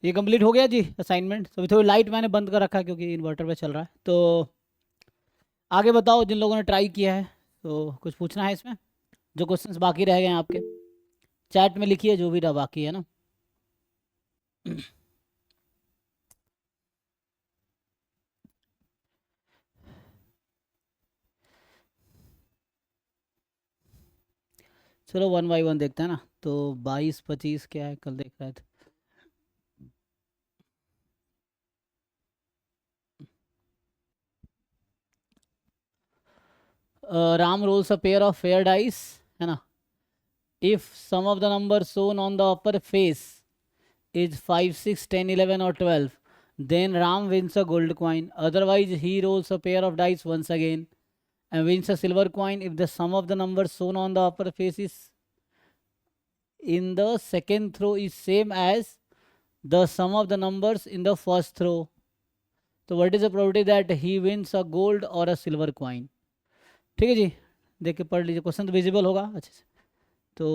ये कंप्लीट हो गया जी असाइनमेंट। तो अभी थोड़ी लाइट मैंने बंद कर रखा है क्योंकि इन्वर्टर पे चल रहा है। तो आगे बताओ जिन लोगों ने ट्राई किया है, तो कुछ पूछना है इसमें? जो क्वेश्चंस बाकी रह गए हैं आपके, चैट में लिखिए जो भी रहा बाकी है ना। चलो वन बाई वन देखते हैं ना। तो 22 25 क्या है, कल देख रहे थे। Ram rolls a pair of fair dice, है ना। If sum of the number shown on the upper face is 5 6 10 11 or 12, then Ram wins a gold coin. Otherwise he rolls a pair of dice once again and wins a silver coin if the sum of the numbers shown on the upper face is in the second throw is same as the sum of the numbers in the first throw. So what is the probability that he wins a gold or a silver coin? ठीक है जी, देख के पढ़ लीजिए, question तो visible होगा अच्छे से। तो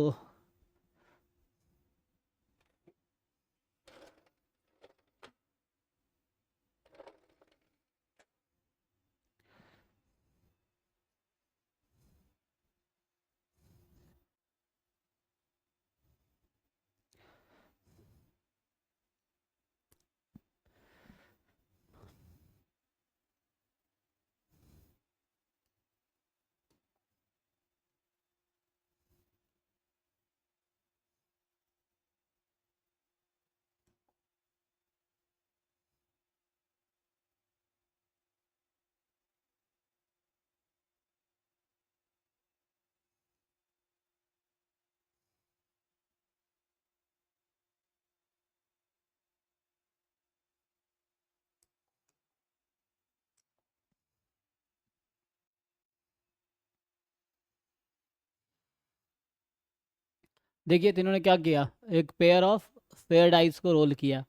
देखिए तो इन्होंने क्या किया, एक पेयर ऑफ फेयर डाइस को रोल किया।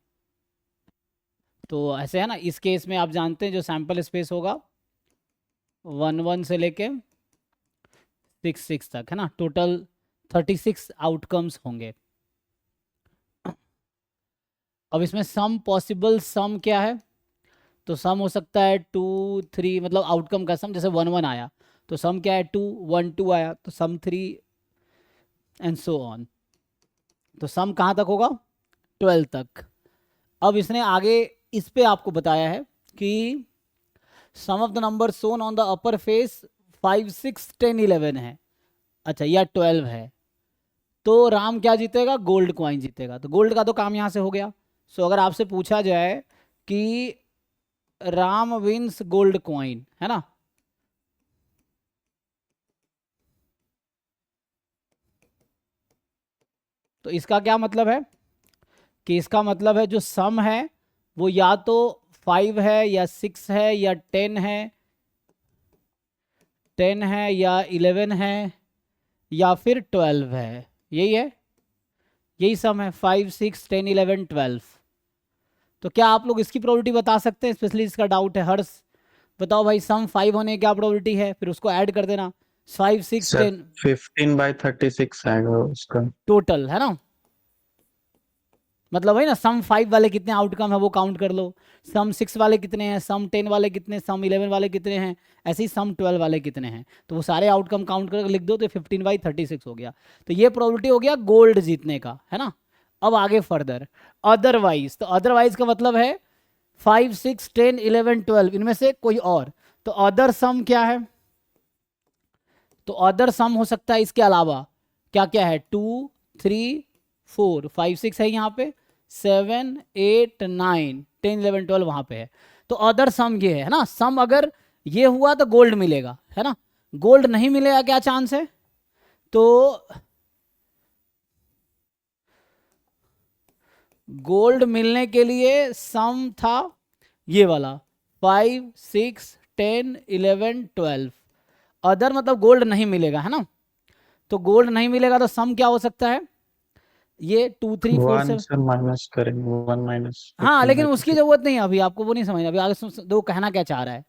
तो ऐसे है ना, इस केस में आप जानते हैं जो सैंपल स्पेस होगा 1 1 से लेके 6 6 तक, है ना। टोटल 36 आउटकम्स होंगे। अब इसमें सम पॉसिबल सम क्या है, तो सम हो सकता है 2 3, मतलब आउटकम का सम। जैसे 1 1 आया तो सम क्या है 2, 1 2 आया तो सम 3 एंड सो ऑन। तो सम कहाँ तक होगा, 12 तक। अब इसने आगे इस पे आपको बताया है कि sum of the number shown on the upper face 5 6 10 11 है, अच्छा, या 12 है। तो राम क्या जीतेगा, गोल्ड क्वाइन जीतेगा। तो गोल्ड का तो काम यहां से हो गया। सो अगर आपसे पूछा जाए कि राम विंस गोल्ड क्वाइन, है ना, तो इसका क्या मतलब है कि इसका मतलब है जो सम है वो या तो 5 है या 6 है या 10 है, 10 है या 11 है या फिर 12 है। यही है, यही सम है, 5 6 10 11 12। तो क्या आप लोग इसकी प्रोबेबिलिटी बता सकते हैं? स्पेशली इसका डाउट है हर्ष, बताओ भाई सम 5 होने की क्या प्रोबेबिलिटी है, फिर उसको ऐड कर देना 5 6 सर 10 15/36 आएगा उसका। टोटल, है ना। मतलब वही ना, सम 5 वाले कितने आउटकम है वो काउंट कर लो, सम 6 वाले कितने हैं, सम 10 वाले कितने, सम 11 वाले कितने हैं, ऐसे ही सम 12 वाले कितने हैं। तो वो सारे आउटकम काउंट करके लिख दो तो 15/36 हो गया। तो ये प्रोबेबिलिटी हो गया गोल्ड जीतने का, है ना। अब आगे फर्दर अदरवाइज, तो अदरवाइज का मतलब है 5 6 10 11 12 इनमें से कोई और। तो अदर सम क्या है, तो अदर सम हो सकता है इसके अलावा, क्या क्या है, 2 3 4 5 6 है यहाँ पे, 7 8 9 10 11 12 वहाँ पे है। तो अदर सम ये है ना, सम अगर ये हुआ तो गोल्ड मिलेगा, है ना। गोल्ड नहीं मिलेगा क्या चांस है, तो गोल्ड मिलने के लिए सम था ये वाला 5 6 10 11 12। अदर मतलब गोल्ड नहीं मिलेगा, है ना। तो गोल्ड नहीं मिलेगा तो सम क्या हो सकता है, ये 2 3 4 वन 7। से माइनस करेंगे, 1 माइनस हाँ फिफ्टीन लेकिन बाई उसकी थर्टी जरूरत नहीं है अभी, आपको वो नहीं समझना अभी, आगे दो कहना क्या चाह रहा है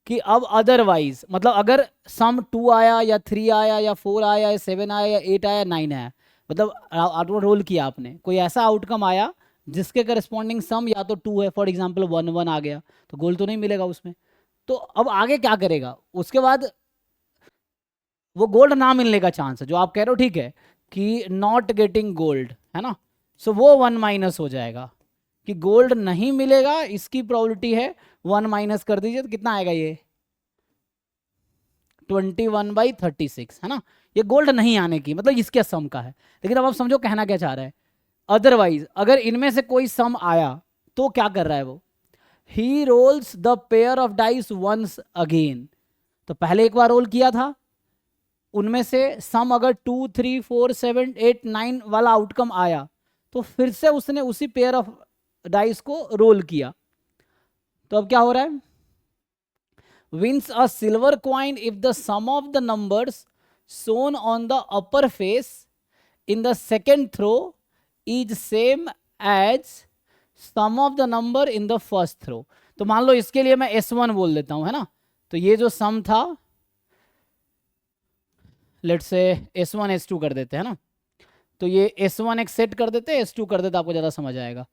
कि अब अदरवाइज मतलब अगर सम 2 आया या 3 आया या 4 आया या 7 आया या 8 आया 9 आया, मतलब आउटवर्ड रोल किया आपने, कोई ऐसा आउटकम आया जिसके करस्पॉन्डिंग सम या तो 2 है, फॉर एग्जांपल 1 1 आ गया तो गोल्ड तो नहीं मिलेगा उसमें। तो अब आगे क्या करेगा, उसके बाद वो गोल्ड ना मिलने का चांस है जो आप कह रहे हो, ठीक है, कि नॉट गेटिंग गोल्ड, है ना, सो वो 1 माइनस हो जाएगा कि गोल्ड नहीं मिलेगा, इसकी प्रोबेबिलिटी है 1 माइनस कर दीजिए तो कितना आएगा ये 21/36, है ना, ये गोल्ड नहीं आने की मतलब इसके सम का है। लेकिन अब आप समझो कहना क्या चाह रहा है। अदरवाइज अगर इनमें से कोई सम आया तो क्या कर रहा है वो, he rolls the pair of dice once again, तो पहले एक बार रोल किया था, उनमें से सम अगर 2 3 4 7 8 9 वाला आउटकम आया तो फिर से उसने उसी पेयर ऑफ डाइस को रोल किया। तो अब क्या हो रहा है, wins a silver coin if the sum of the numbers shown on the upper face in the second throw is same as sum of the number in the first throw। तो मान लो इसके लिए मैं S1 बोल देता हूं, है ना, तो ये जो सम था लेट्स से S1 S2 कर देते हैं ना, तो ये S1 एक सेट कर देते, S2 कर देते, आपको ज़्यादा समझ आएगा।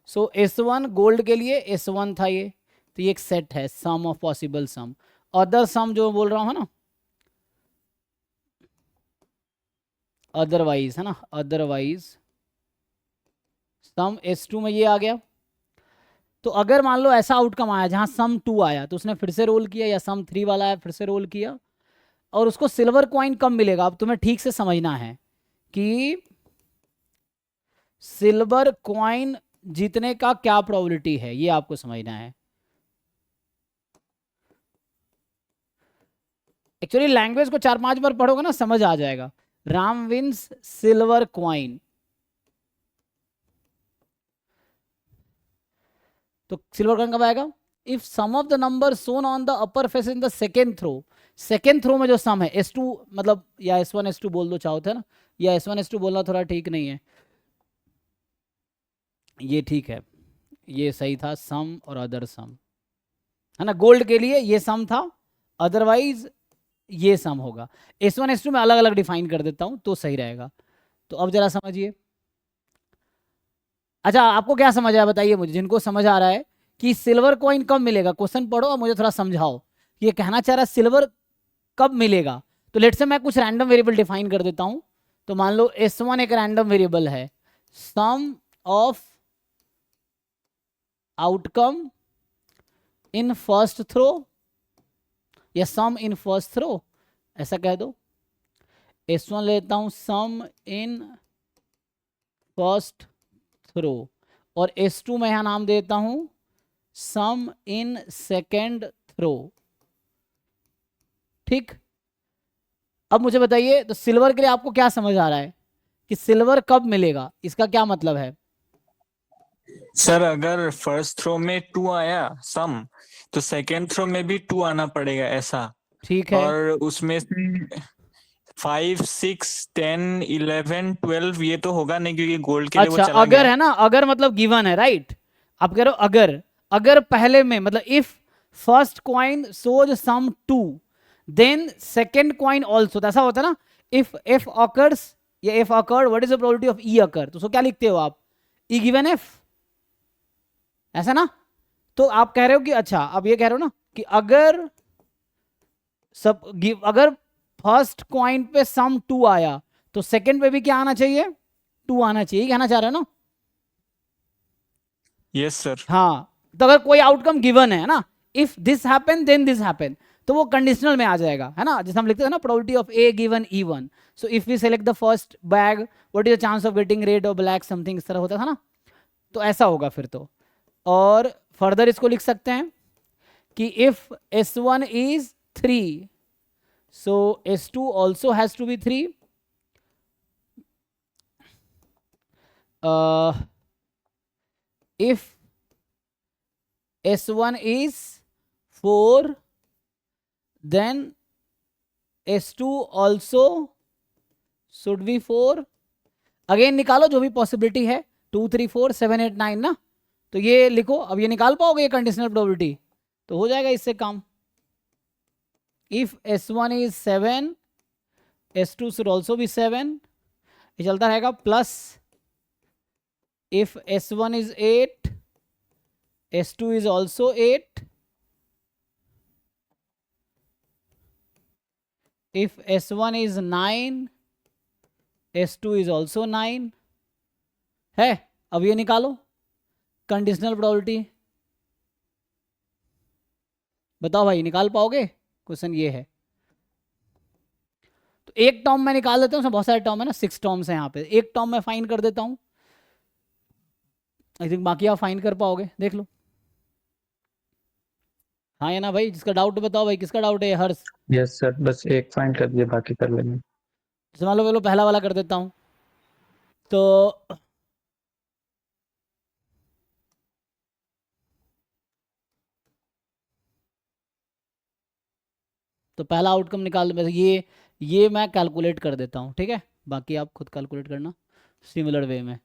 सो S1 गोल्ड के लिए S1 था ये, तो ये एक सेट है sum of possible some. Other सम जो बोल रहा हूँ ना, अदरवाइज, है ना, अदरवाइज सम S2 में ये आ गया। तो अगर मान लो ऐसा आउटकम आया जहां सम 2 आया तो उसने फिर से रोल किया, या सम 3 वाला है फिर से रोल किया, और उसको सिल्वर कॉइन कब मिलेगा, अब तुम्हें ठीक से समझना है कि सिल्वर कॉइन जीतने का क्या प्रोबेबिलिटी है, ये आपको समझना है। एक्चुअली लैंग्वेज को 4-5 बार पढ़ोगे ना समझ आ जाएगा। राम विंस सिल्वर कॉइन, तो सिल्वर कॉइन कब आएगा, if sum of the number shown on the upper face in the second throw, second throw में जो सम है S2 मतलब, या S1 S2 बोल दो चाहो थे ना, या S1 S2 बोलना थोड़ा ठीक नहीं है, ये ठीक है, ये सही था, सम और अदर सम, है ना, गोल्ड के लिए ये सम था, अदरवाइज ये सम होगा। S1 S2 में अलग अलग डिफाइन कर देता हूं तो सही रहेगा। तो अब जरा समझिए, अच्छा आपको क्या समझ आया बताइए मुझे, जिनको समझ आ रहा है कि सिल्वर कॉइन कब मिलेगा, क्वेश्चन पढ़ो और मुझे थोड़ा समझाओ ये कहना चाह रहा है सिल्वर कब मिलेगा। तो लेट से मैं कुछ रैंडम वेरिएबल डिफाइन कर देता हूं, तो मान लो S1 एक रैंडम वेरिएबल है, sum of outcome in first throw या सम इन फर्स्ट थ्रो, ऐसा कह दो। S1 लेता हूं सम इन फर्स्ट थ्रो, और S2 में यहां नाम देता हूं सम इन सेकेंड थ्रो, ठीक। अब मुझे बताइए तो सिल्वर के लिए आपको क्या समझ आ रहा है कि सिल्वर कब मिलेगा, इसका क्या मतलब है। सर अगर फर्स्ट थ्रो में 2 आया सम, तो सेकेंड थ्रो में भी 2 आना पड़ेगा ऐसा, ठीक है, और उसमें से 5 6 10 11 12 ये तो होगा नहीं क्योंकि गोल्ड के लिए वो अच्छा चला अगर गया। है ना, अगर मतलब गिवन है, राइट, आप कह रहे हो अगर, अगर पहले में मतलब if first coin shows sum 2 then second coin also, तो ऐसा होता है ना, इफ एफ ऑकर्स या F occurred what is the probability of E occur, तो उसको क्या लिखते हो आप, ई गिवन एफ, ऐसा ना। तो आप कह रहे हो कि अच्छा आप ये कह रहे हो ना कि अगर अगर फर्स्ट कॉइन पे सम 2 आया तो सेकंड पे भी क्या आना चाहिए, 2 आना चाहिए, कहना चाह रहे हो ना। Yes sir. हाँ, तो अगर कोई आउटकम गिवन है ना, if this happen then this happen, तो वो कंडीशनल में आ जाएगा, है ना, जैसे हम लिखते हैं ना probability of A given E1, so if we select the first bag what is the chance of getting red और ब्लैक समथिंग, इस तरह होता था ना, तो ऐसा होगा फिर तो। और फर्दर इसको लिख सकते हैं कि if S1 is 3 so S2 also has to be 3, if S1 is 4 then S2 also should be 4, again निकालो जो भी पॉसिबिलिटी है, 2 3 4 7 8 9 ना, तो ये लिखो, अब ये निकाल पाओगे ये कंडीशनल प्रोबेबिलिटी, तो हो जाएगा इससे काम। If S1 is 7 S2 should also be 7, ये चलता रहेगा, plus if S1 is 8, S2 is also 8. If S1 is 9, S2 is also 9 है। अब ये निकालो कंडीशनल प्रोबेबिलिटी, बताओ भाई निकाल पाओगे? क्वेश्चन ये है। तो एक टर्म मैं निकाल देता हूँ, बहुत सारे टर्म है ना, 6 टर्म्स है यहाँ पे, एक टर्म मैं फाइंड कर देता हूँ। आई थिंक बाकी आप फाइंड कर पाओगे, देख लो। हाँ या ना भाई, जिसका डाउट बताओ भाई, किसका डाउट है? हर्ष। यस सर, बस एक फाइंड कर दिए, बाकी कर लेंगे। मान लो पहला वाला कर देता हूँ। तो पहला आउटकम निकाल दो। ये मैं कैलकुलेट कर देता हूँ, ठीक है, बाकी आप खुद कैलकुलेट करना सिमिलर वे में।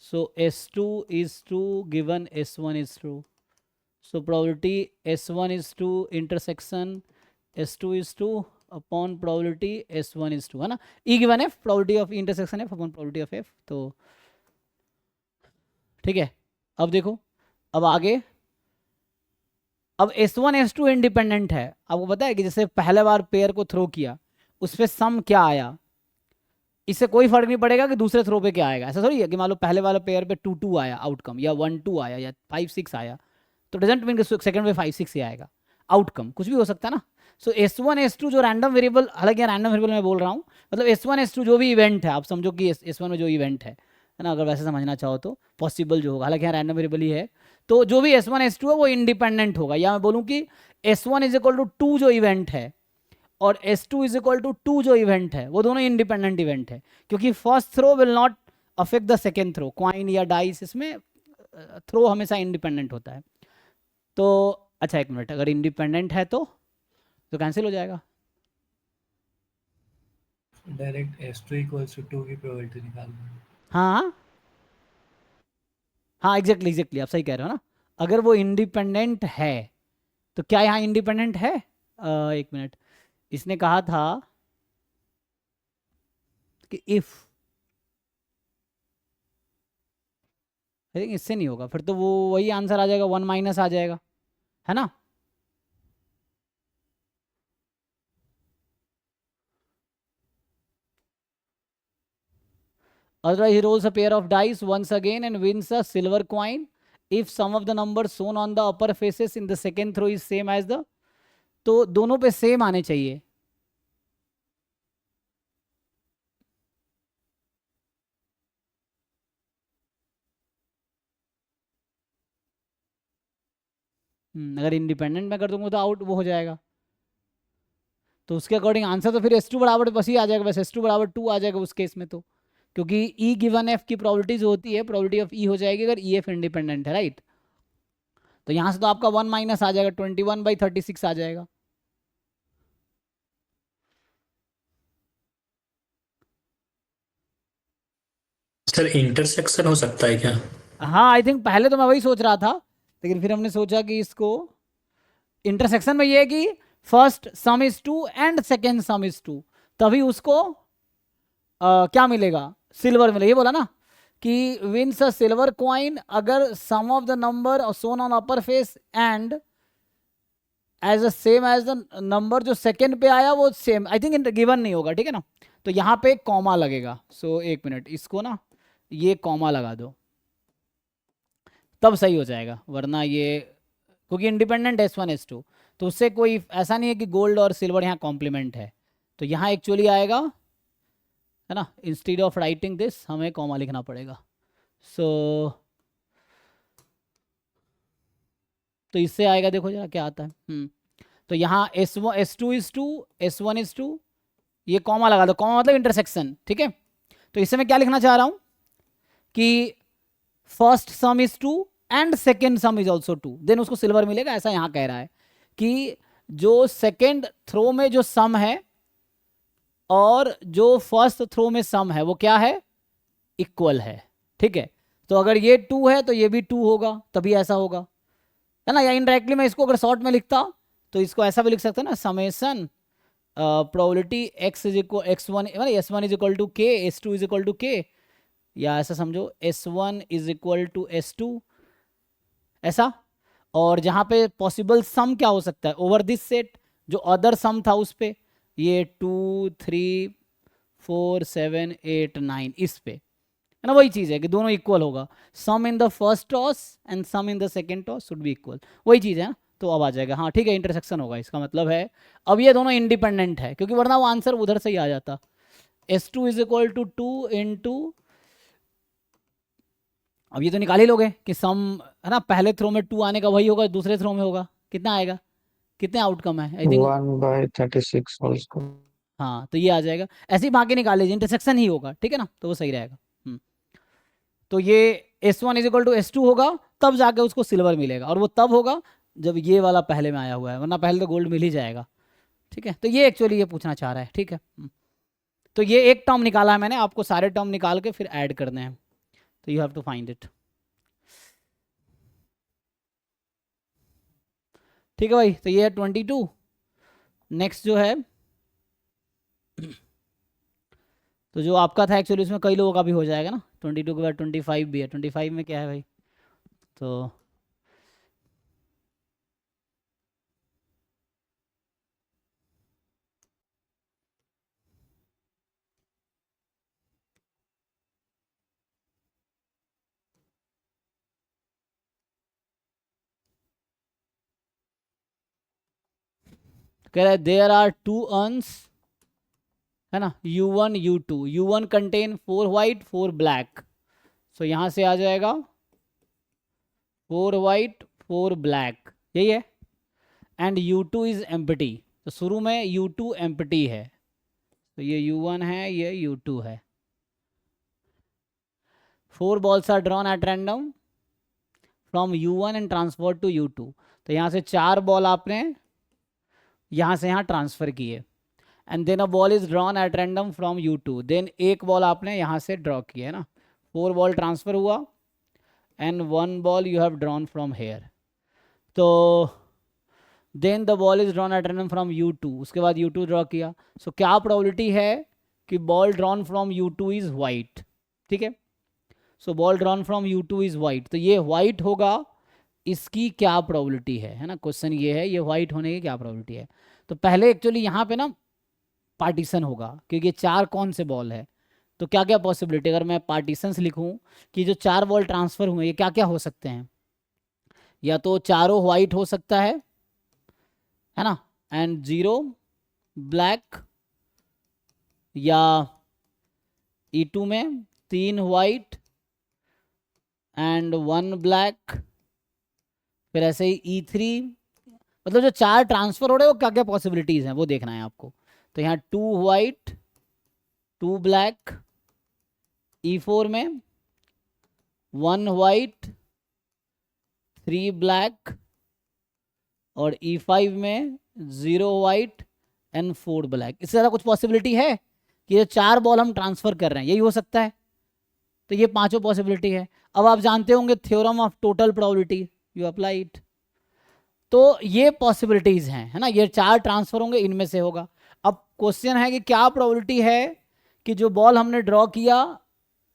सो S2 is true given S1 is true. So probability S1 is true intersection S2 is true upon probability S1 is true, है ना। E given F, probability of intersection F upon probability of F। तो ठीक है, अब देखो, अब आगे, अब S1 S2 इंडिपेंडेंट है। आपको पता है कि जैसे पहले बार पेयर को थ्रो किया, उस पर सम क्या आया, इससे कोई फर्क नहीं पड़ेगा कि दूसरे थ्रो पे क्या आएगा। ऐसा थोड़ी है कि मान लो पहले वाले पेयर पे 2-2 आया आउटकम, या 1-2 आया, या 5-6 आया, तो डजंट मीन कि सेकंड में 5-6 ही आएगा आउटकम, कुछ भी हो सकता है ना। सो S1 S2 जो रैंडम वेरिएबल, हालांकि रैंडम वेरिएबल मैं बोल रहा हूँ, मतलब S1 S2 जो भी इवेंट है, आप समझो कि S1 में जो इवेंट है ना, अगर वैसे समझना चाहो तो पॉसिबल जो होगा, हालांकि यहाँ रैंडम वेरिएबल ही है, तो जो भी S1 S2 है वो इंडिपेंडेंट होगा। या मैं बोलूँ कि S1 इज इक्वल टू 2 जो इवेंट है और S2 इज इक्वल टू 2 जो इवेंट है, वो दोनों इंडिपेंडेंट इवेंट है, क्योंकि first throw will not affect the second throw. Coin या डाइस, इसमें थ्रो हमेशा इंडिपेंडेंट होता है। तो अच्छा एक मिनट, अगर इंडिपेंडेंट है तो कैंसिल हो जाएगा। डायरेक्ट S2 इक्वल्स टू 2 की प्रोबेबिलिटी निकालना। हाँ हाँ एग्जैक्टली आप सही कह रहे हो ना। अगर वो इंडिपेंडेंट है तो क्या यहाँ इंडिपेंडेंट है? एक मिनट, इसने कहा था कि इफ, आई थिंक इससे नहीं होगा, फिर तो वो वही आंसर आ जाएगा, 1 माइनस आ जाएगा, है ना। Otherwise, he rolls a pair of dice once again and wins a silver coin if some of the numbers shown on the upper faces in the second throw is same as the, तो दोनों पे same आने चाहिए। अगर independent में कर दूंगा तो आउट वो हो जाएगा, तो उसके अकॉर्डिंग आंसर तो फिर S2 बराबर बस ही आ जाएगा, बस S2 बराबर 2 आ जाएगा उस केस में, तो क्योंकि E गिवन F की प्रोबेबिलिटी जो होती है, प्रोबेबिलिटी ऑफ E हो जाएगी अगर EF इंडिपेंडेंट है, राइट। तो यहाँ से तो आपका 1 माइनस आ जाएगा, 21/36 आ जाएगा। सर इंटरसेक्शन हो सकता है क्या? हाँ आई थिंक पहले तो मैं वही सोच रहा था, लेकिन फिर हमने सोचा कि इसको इंटरसेक्शन में ये है कि first sum is 2 and second sum is 2, तभी उसको क्या मिलेगा? सिल्वर मिलेगा। ये बोला ना कि विन्स अ सिल्वर कॉइन अगर sum of the number shown on upper face and as a same as the number जो सेकेंड पे आया वो सेम, आई थिंक गिवन नहीं होगा, ठीक है ना। तो यहाँ पे कॉमा लगेगा। सो एक मिनट, इसको ना ये कॉमा लगा दो, तब सही हो जाएगा, वरना ये क्योंकि इंडिपेंडेंट S1 S2, तो उससे कोई ऐसा नहीं है कि गोल्ड और सिल्वर यहाँ कॉम्प्लीमेंट है, तो यहाँ एक्चुअली आएगा, है ना, इंस्टेड ऑफ राइटिंग दिस हमें कॉमा लिखना पड़ेगा। तो इससे आएगा, देखो जरा क्या आता है। तो यहाँ S2 is 2, S1 is 2, ये कॉमा लगा दो, कॉमा मतलब इंटरसेक्शन, ठीक है। तो इससे मैं क्या लिखना चाह रहा हूँ कि first sum is 2 and second sum is also 2, देन उसको सिल्वर मिलेगा, ऐसा यहाँ कह रहा है कि जो सेकेंड थ्रो में जो सम है और जो फर्स्ट थ्रो में सम है वो क्या है? इक्वल है, ठीक है। तो अगर ये 2 है तो ये भी 2 होगा, तभी ऐसा होगा, है ना। या इनडायरेक्टली मैं इसको अगर शॉर्ट में लिखता तो इसको ऐसा भी लिख सकता ना, summation probability x is equal x1 S1 is equal to k, S2 is equal to k या ऐसा समझो S1 is equal to S2 ऐसा। और जहाँ पे पॉसिबल सम क्या हो सकता है ओवर दिस सेट, जो अदर सम था उस पे, ये 2 3 4 7 8 9 इस पे, है ना। वही चीज़ है कि दोनों इक्वल होगा, sum in the first toss and sum in the second toss should be equal, वही चीज़ है ना। तो अब आ जाएगा, हाँ ठीक है, इंटरसेक्शन होगा, इसका मतलब है अब ये दोनों इंडिपेंडेंट है, क्योंकि वरना वो आंसर उधर से ही आ जाता। S2 is equal to 2 into, अब ये तो निकाल ही लोगे कि सम, है ना, पहले थ्रो में 2 आने का वही होगा, दूसरे थ्रो में होगा, कितना आएगा, कितने आउटकम है, आई थिंक 1/36 होल स्क्वायर। हाँ, तो ये आ जाएगा। ऐसे ही बाकी निकाल लीजिए, इंटरसेक्शन ही होगा, ठीक है ना, तो वो सही रहेगा। तो ये S1 is equal to S2 होगा, तब जाके उसको सिल्वर मिलेगा, और वो तब होगा जब ये वाला पहले में आया हुआ है, वरना पहले तो गोल्ड मिल ही जाएगा, ठीक है। तो ये एक्चुअली ये पूछना चाह रहा है, ठीक है। तो ये एक टर्म निकाला है मैंने, आपको सारे टर्म निकाल के फिर ऐड करने हैं, तो you have to find it, ठीक है भाई। तो ये है 22। नेक्स्ट जो है, तो जो आपका था एक्चुअली उसमें कई लोगों का भी हो जाएगा ना, 22 के बाद 25 भी है। 25 में क्या है भाई, तो कह रहा है देयर आर 2 अर्न्स, है ना, U1 U2, U1 contain 4 white 4 black, सो यहाँ से आ जाएगा 4 वाइट 4 ब्लैक, यही है। एंड U2 इज एम्प्टी, तो शुरू में U2 एम्प्टी है, तो ये U1 है, ये U2 है। 4 balls are drawn at random from U1 and transferred to U2, तो यहाँ से 4 बॉल आपने यहाँ से यहाँ ट्रांसफ़र किए, and then a ball is drawn at random from U2, then एक बॉल आपने यहाँ से ड्रॉ किया, है ना। 4 बॉल ट्रांसफ़र हुआ and 1 ball you have drawn from here, तो then the ball is drawn at random from U2, उसके बाद U2 ड्रॉ किया, सो क्या प्रोबेबिलिटी है कि ball drawn from U2 is white, ठीक है। सो ball drawn from U2 is white, तो ये वाइट होगा, इसकी क्या प्रोबेबिलिटी है ना, क्वेश्चन ये है, ये वाइट होने की क्या प्रोबेबिलिटी है। तो पहले एक्चुअली यहाँ पे ना पार्टीशन होगा, क्योंकि 4 कौन से बॉल है, तो क्या क्या पॉसिबिलिटी, अगर मैं पार्टीशंस लिखूं कि जो 4 बॉल ट्रांसफ़र हुए ये क्या क्या हो सकते हैं, या तो चारों वाइट हो सकता है ना, एंड 0 ब्लैक, या E2 में 3 वाइट एंड 1 ब्लैक, फिर ऐसे ही E3, मतलब जो 4 ट्रांसफ़र हो रहे हैं वो क्या क्या पॉसिबिलिटीज़ हैं वो देखना है आपको। तो यहाँ 2 वाइट 2 ब्लैक, E4 में 1 वाइट 3 ब्लैक, और E5 में 0 वाइट एंड 4 ब्लैक। इससे ज़्यादा कुछ पॉसिबिलिटी है कि ये 4 बॉल हम ट्रांसफ़र कर रहे हैं, यही हो सकता है। तो ये पांचों पॉसिबिलिटी है। अब आप जानते होंगे theorem of total probability, you apply it, तो ये पॉसिबिलिटीज़ हैं, है ना, ये 4 ट्रांसफ़र होंगे, इनमें से होगा। अब क्वेश्चन है कि क्या प्रोबेबिलिटी है कि जो बॉल हमने ड्रॉ किया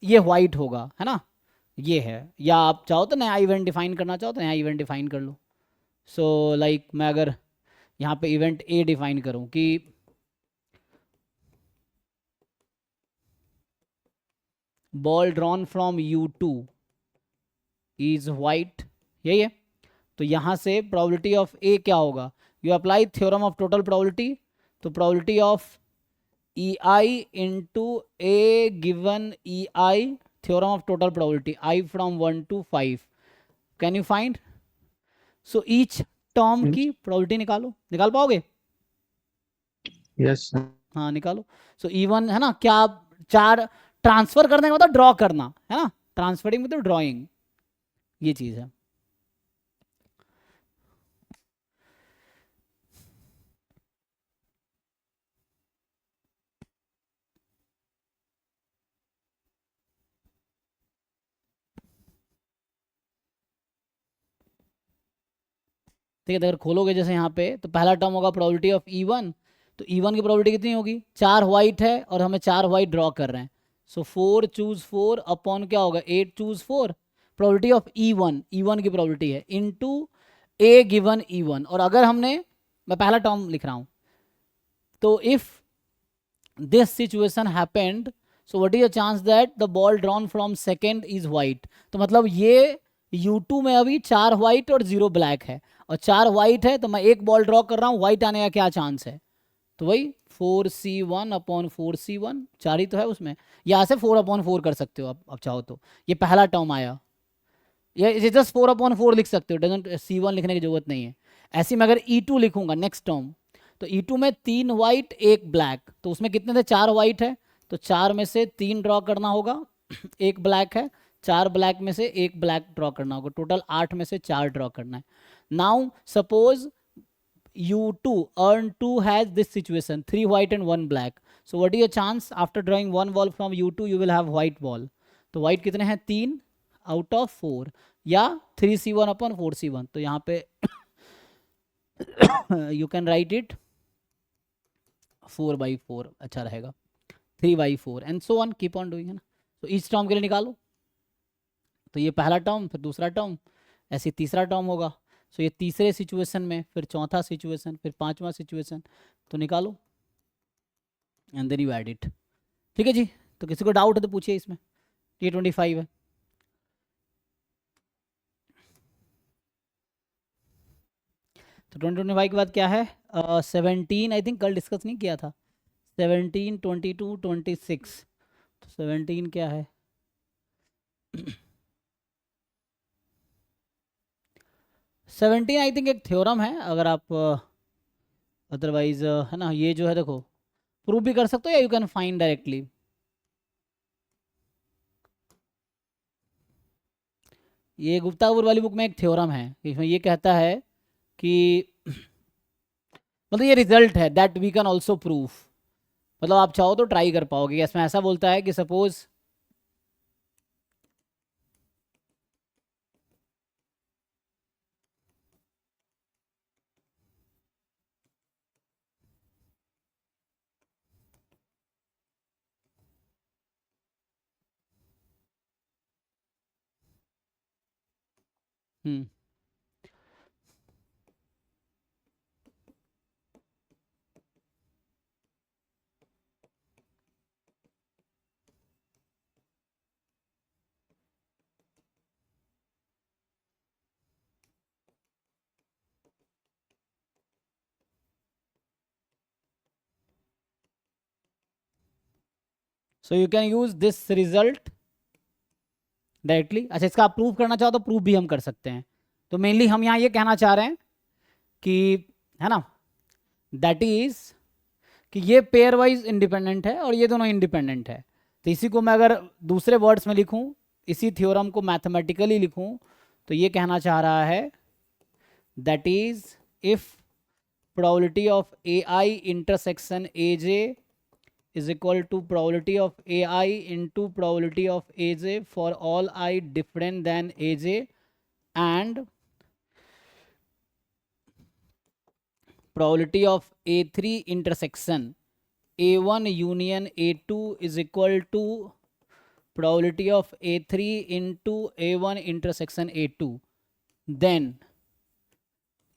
ये वाइट होगा, है ना, ये है। या आप चाहो तो नया इवेंट डिफाइन करना चाहो तो नया इवेंट डिफाइन कर लो। सो लाइक मैं अगर यहाँ पे इवेंट ए डिफाइन करूँ कि ball drawn from U2 is white, यही है। तो यहाँ से प्रोबेबिलिटी ऑफ ए क्या होगा, you apply theorem of total probability, तो probability of EI into A given EI, theorem of total probability I from 1 to 5, can you find, so each term की probability निकालो, निकाल पाओगे, यस हाँ निकालो। सो E1 है ना, क्या 4 ट्रांसफर करने का मतलब ड्रॉ करना, है ना, ट्रांसफरिंग मतलब ड्रॉइंग, ये चीज़ है। ठीक है, तो अगर खोलोगे जैसे यहाँ पे, तो पहला टर्म होगा प्रोबेबिलिटी ऑफ E1, तो E1 की प्रोबेबिलिटी कितनी होगी, 4 वाइट है और हमें 4 वाइट ड्रॉ कर रहे हैं, सो 4 चूज 4 अपॉन क्या होगा 8 चूज 4, प्रोबेबिलिटी ऑफ E1 की प्रोबेबिलिटी है इनटू ए गिवन E1। और अगर हमने, मैं पहला टर्म लिख रहा हूं, तो if this situation happened, so what is the chance that the ball drawn from second is white. तो मतलब ये U2 में अभी 4 व्हाइट और 0 ब्लैक है, और 4 व्हाइट है तो मैं एक बॉल ड्रॉ कर रहा हूँ, व्हाइट आने का क्या चांस है, तो वही 4C1 अपॉन 4C1, 4 ही तो है उसमें, यहाँ से 4/4 कर सकते हो आप अब चाहो तो। ये पहला टर्म आया, ये जस्ट 4/4 लिख सकते हो, डजंट C1 लिखने की जरूरत नहीं है। ऐसे में अगर E2 लिखूंगा नेक्स्ट टर्म, तो E2 में 3 व्हाइट 1 ब्लैक, तो उसमें कितने थे, 4 व्हाइट है, तो 4 में से 3 ड्रॉ करना होगा, 1 ब्लैक है, 4 ब्लैक में से 1 ब्लैक ड्रॉ करना होगा, टोटल 8 में से 4 ड्रॉ करना है। Now suppose U2 earn 2 has this situation 3 white and 1 black, so what is your chance after drawing one ball from U2 you will have white ball। तो white कितने हैं, 3 out of 4 या 3C1 upon 4C1, तो यहाँ पे you can write it 4/4 अच्छा रहेगा, 3/4 and so on keep on doing, है ना। तो each टर्म के लिए निकालो, तो ये पहला टर्म, फिर दूसरा टर्म, ऐसे तीसरा टर्म होगा, सो ये तीसरे सिचुएशन में, फिर चौथा सिचुएशन, फिर पांचवा सिचुएशन, तो निकालो and then you add it. ठीक है जी, तो किसी को डाउट है तो पूछिए इसमें। ये 25 है, तो 2025 के बाद क्या है, 17 आई थिंक कल डिस्कस नहीं किया था, 17 22 26, तो 17 क्या है 17 आई थिंक एक थ्योरम है, अगर आप अदरवाइज है ना, ये जो है देखो प्रूव भी कर सकते हो या यू कैन फाइंड डायरेक्टली। ये गुप्ता कपूर वाली बुक में एक थ्योरम है, इसमें ये कहता है कि मतलब ये रिजल्ट है that we can also proof, मतलब आप चाहो तो ट्राई कर पाओगे। इसमें ऐसा बोलता है कि suppose so you can use this result directly. अच्छा, इसका आप प्रूफ करना चाहो तो प्रूफ भी हम कर सकते हैं। तो मेनली हम यहाँ ये कहना चाह रहे हैं कि, है ना, दैट इज कि ये पेयर वाइज इंडिपेंडेंट है और ये दोनों इंडिपेंडेंट है। तो इसी को मैं अगर दूसरे वर्ड्स में लिखूं, इसी थ्योरम को मैथमेटिकली लिखूं, तो ये कहना चाह रहा है that is if probability of AI intersection AJ is equal to probability of AI into probability of AJ for all I different than AJ, and probability of A3 intersection A1 union A2 is equal to probability of A3 into A1 intersection A2, then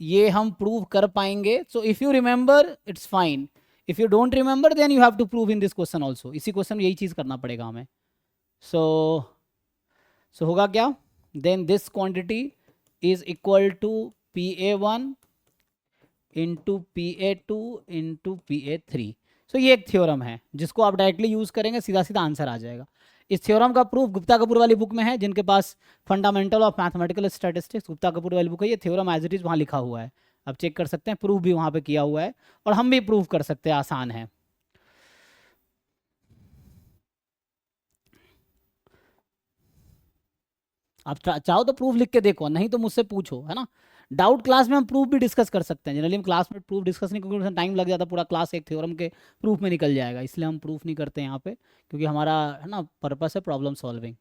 ये हम prove कर पाएंगे। So if you remember it's fine, if you don't remember then you have to prove in this question also. इसी question में यही चीज करना पड़ेगा हमें। सो होगा क्या, then this quantity is equal to PA1 into PA2 into PA3। So ये एक थ्योरम है जिसको आप डायरेक्टली यूज करेंगे, सीधा सीधा आंसर आ जाएगा। इस थ्योरम का प्रूफ गुप्ता कपूर वाली बुक में है, जिनके पास fundamental of mathematical statistics Gupta Kapoor वाली बुक है, ये थ्योरम एज इट इज वहाँ लिखा हुआ है, आप चेक कर सकते हैं, प्रूफ भी वहाँ पे किया हुआ है, और हम भी प्रूफ कर सकते हैं, आसान है। आप चाहो तो प्रूफ लिख के देखो, नहीं तो मुझसे पूछो, है ना। डाउट क्लास में हम प्रूफ भी डिस्कस कर सकते हैं, जनरली हम क्लास में प्रूफ डिस्कस नहीं, क्योंकि टाइम लग जाता, पूरा क्लास एक थ्योरम के प्रूफ में निकल जाएगा, इसलिए हम प्रूफ नहीं करते यहाँ पे, क्योंकि हमारा, है ना, पर्पस है प्रॉब्लम सॉल्विंग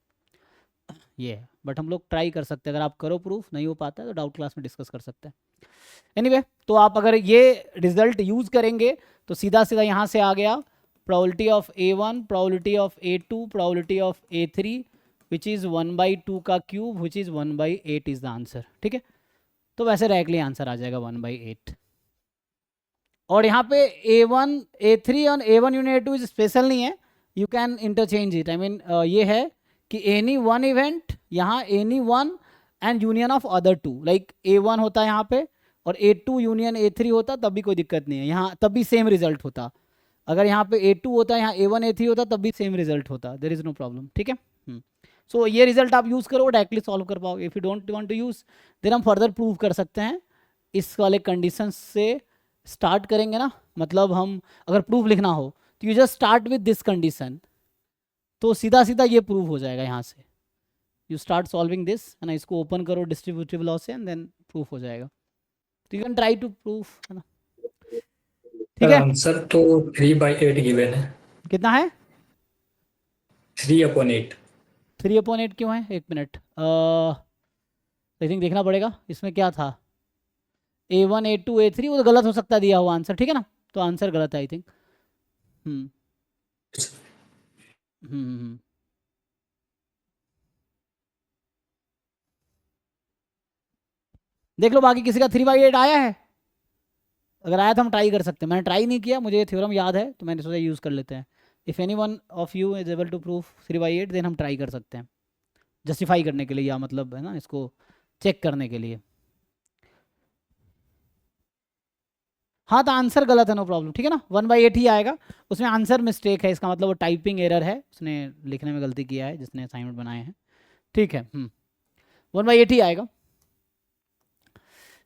ये है। बट हम लोग ट्राई कर सकते हैं, अगर आप करो प्रूफ, नहीं हो पाता है तो डाउट क्लास में डिस्कस कर सकते हैं। एनीवे, तो आप अगर ये रिजल्ट यूज करेंगे तो सीधा सीधा यहाँ से आ गया probability of A1, probability of A2, probability of A3, which is 1/2 का cube, which is 1/8 is the answer. ठीक है, तो वैसे डायरेक्टली आंसर आ जाएगा 1/8. और यहाँ पे A1, A3 और A1 unit A2 is special नहीं है, you can interchange it. I mean ये है कि एनी वन इवेंट, यहाँ any one and union of other two, like A1 होता है यहाँ पे और A2 यूनियन A3 होता, तब भी कोई दिक्कत नहीं है, यहाँ तब भी सेम रिजल्ट होता. अगर यहाँ पे A2 होता, यहाँ A1 A3 होता, तब भी सेम रिजल्ट होता. There is no problem. ठीक है, सो ये रिजल्ट आप यूज़ करो, डायरेक्टली सॉल्व कर पाओगे. If you don't want to use, then हम फर्दर प्रूव कर सकते हैं. इस वाले कंडीशन से स्टार्ट करेंगे ना, मतलब हम अगर प्रूफ लिखना हो तो you just start with this condition, तो सीधा सीधा ये प्रूव हो जाएगा. यहाँ से यू स्टार्ट सॉल्विंग दिस, है ना, इसको ओपन करो डिस्ट्रीब्यूटिव लॉ से एंड देन प्रूफ हो जाएगा. तो you can try to proof, है ना. ठीक है, आंसर तो 3/8 गिवन है. कितना है? 3/8. 3/8 क्यों है? एक मिनट, आई थिंक देखना पड़ेगा इसमें क्या था. A1 A2 A3 वो तो गलत हो सकता है दिया हुआ आंसर. ठीक है ना, तो आंसर गलत है आई थिंक. देख लो बाकी किसी का 3/8 आया है. अगर आया तो हम ट्राई कर सकते हैं. मैंने ट्राई नहीं किया, मुझे ये थ्योरम याद है तो मैंने सोचा यूज़ कर लेते हैं. If any one of you is able to prove 3/8, then हम ट्राई कर सकते हैं जस्टिफाई करने के लिए, या मतलब है ना इसको चेक करने के लिए. हाँ तो आंसर गलत है, नो प्रॉब्लम. ठीक है ना, 1/8 ही आएगा. उसमें आंसर मिस्टेक है, इसका मतलब वो टाइपिंग एरर है, उसने लिखने में गलती किया है जिसने असाइनमेंट बनाए हैं. ठीक है, 1/8 ही आएगा.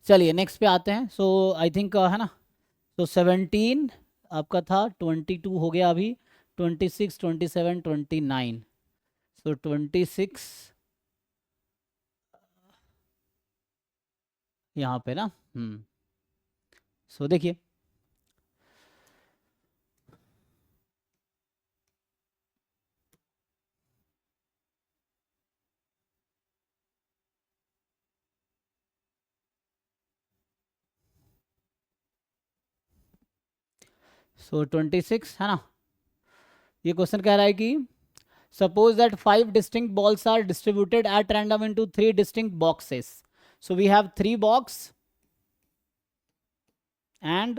चलिए नेक्स्ट पे आते हैं. सो आई थिंक है ना, तो 17 आपका था, 22 हो गया अभी, 26 27 29. सो 26 यहाँ पे ना. सो देखिए, सो 26 है ना. ये क्वेश्चन कह रहा है कि suppose that 5 distinct balls are distributed at random into 3 distinct boxes. So we have 3 box and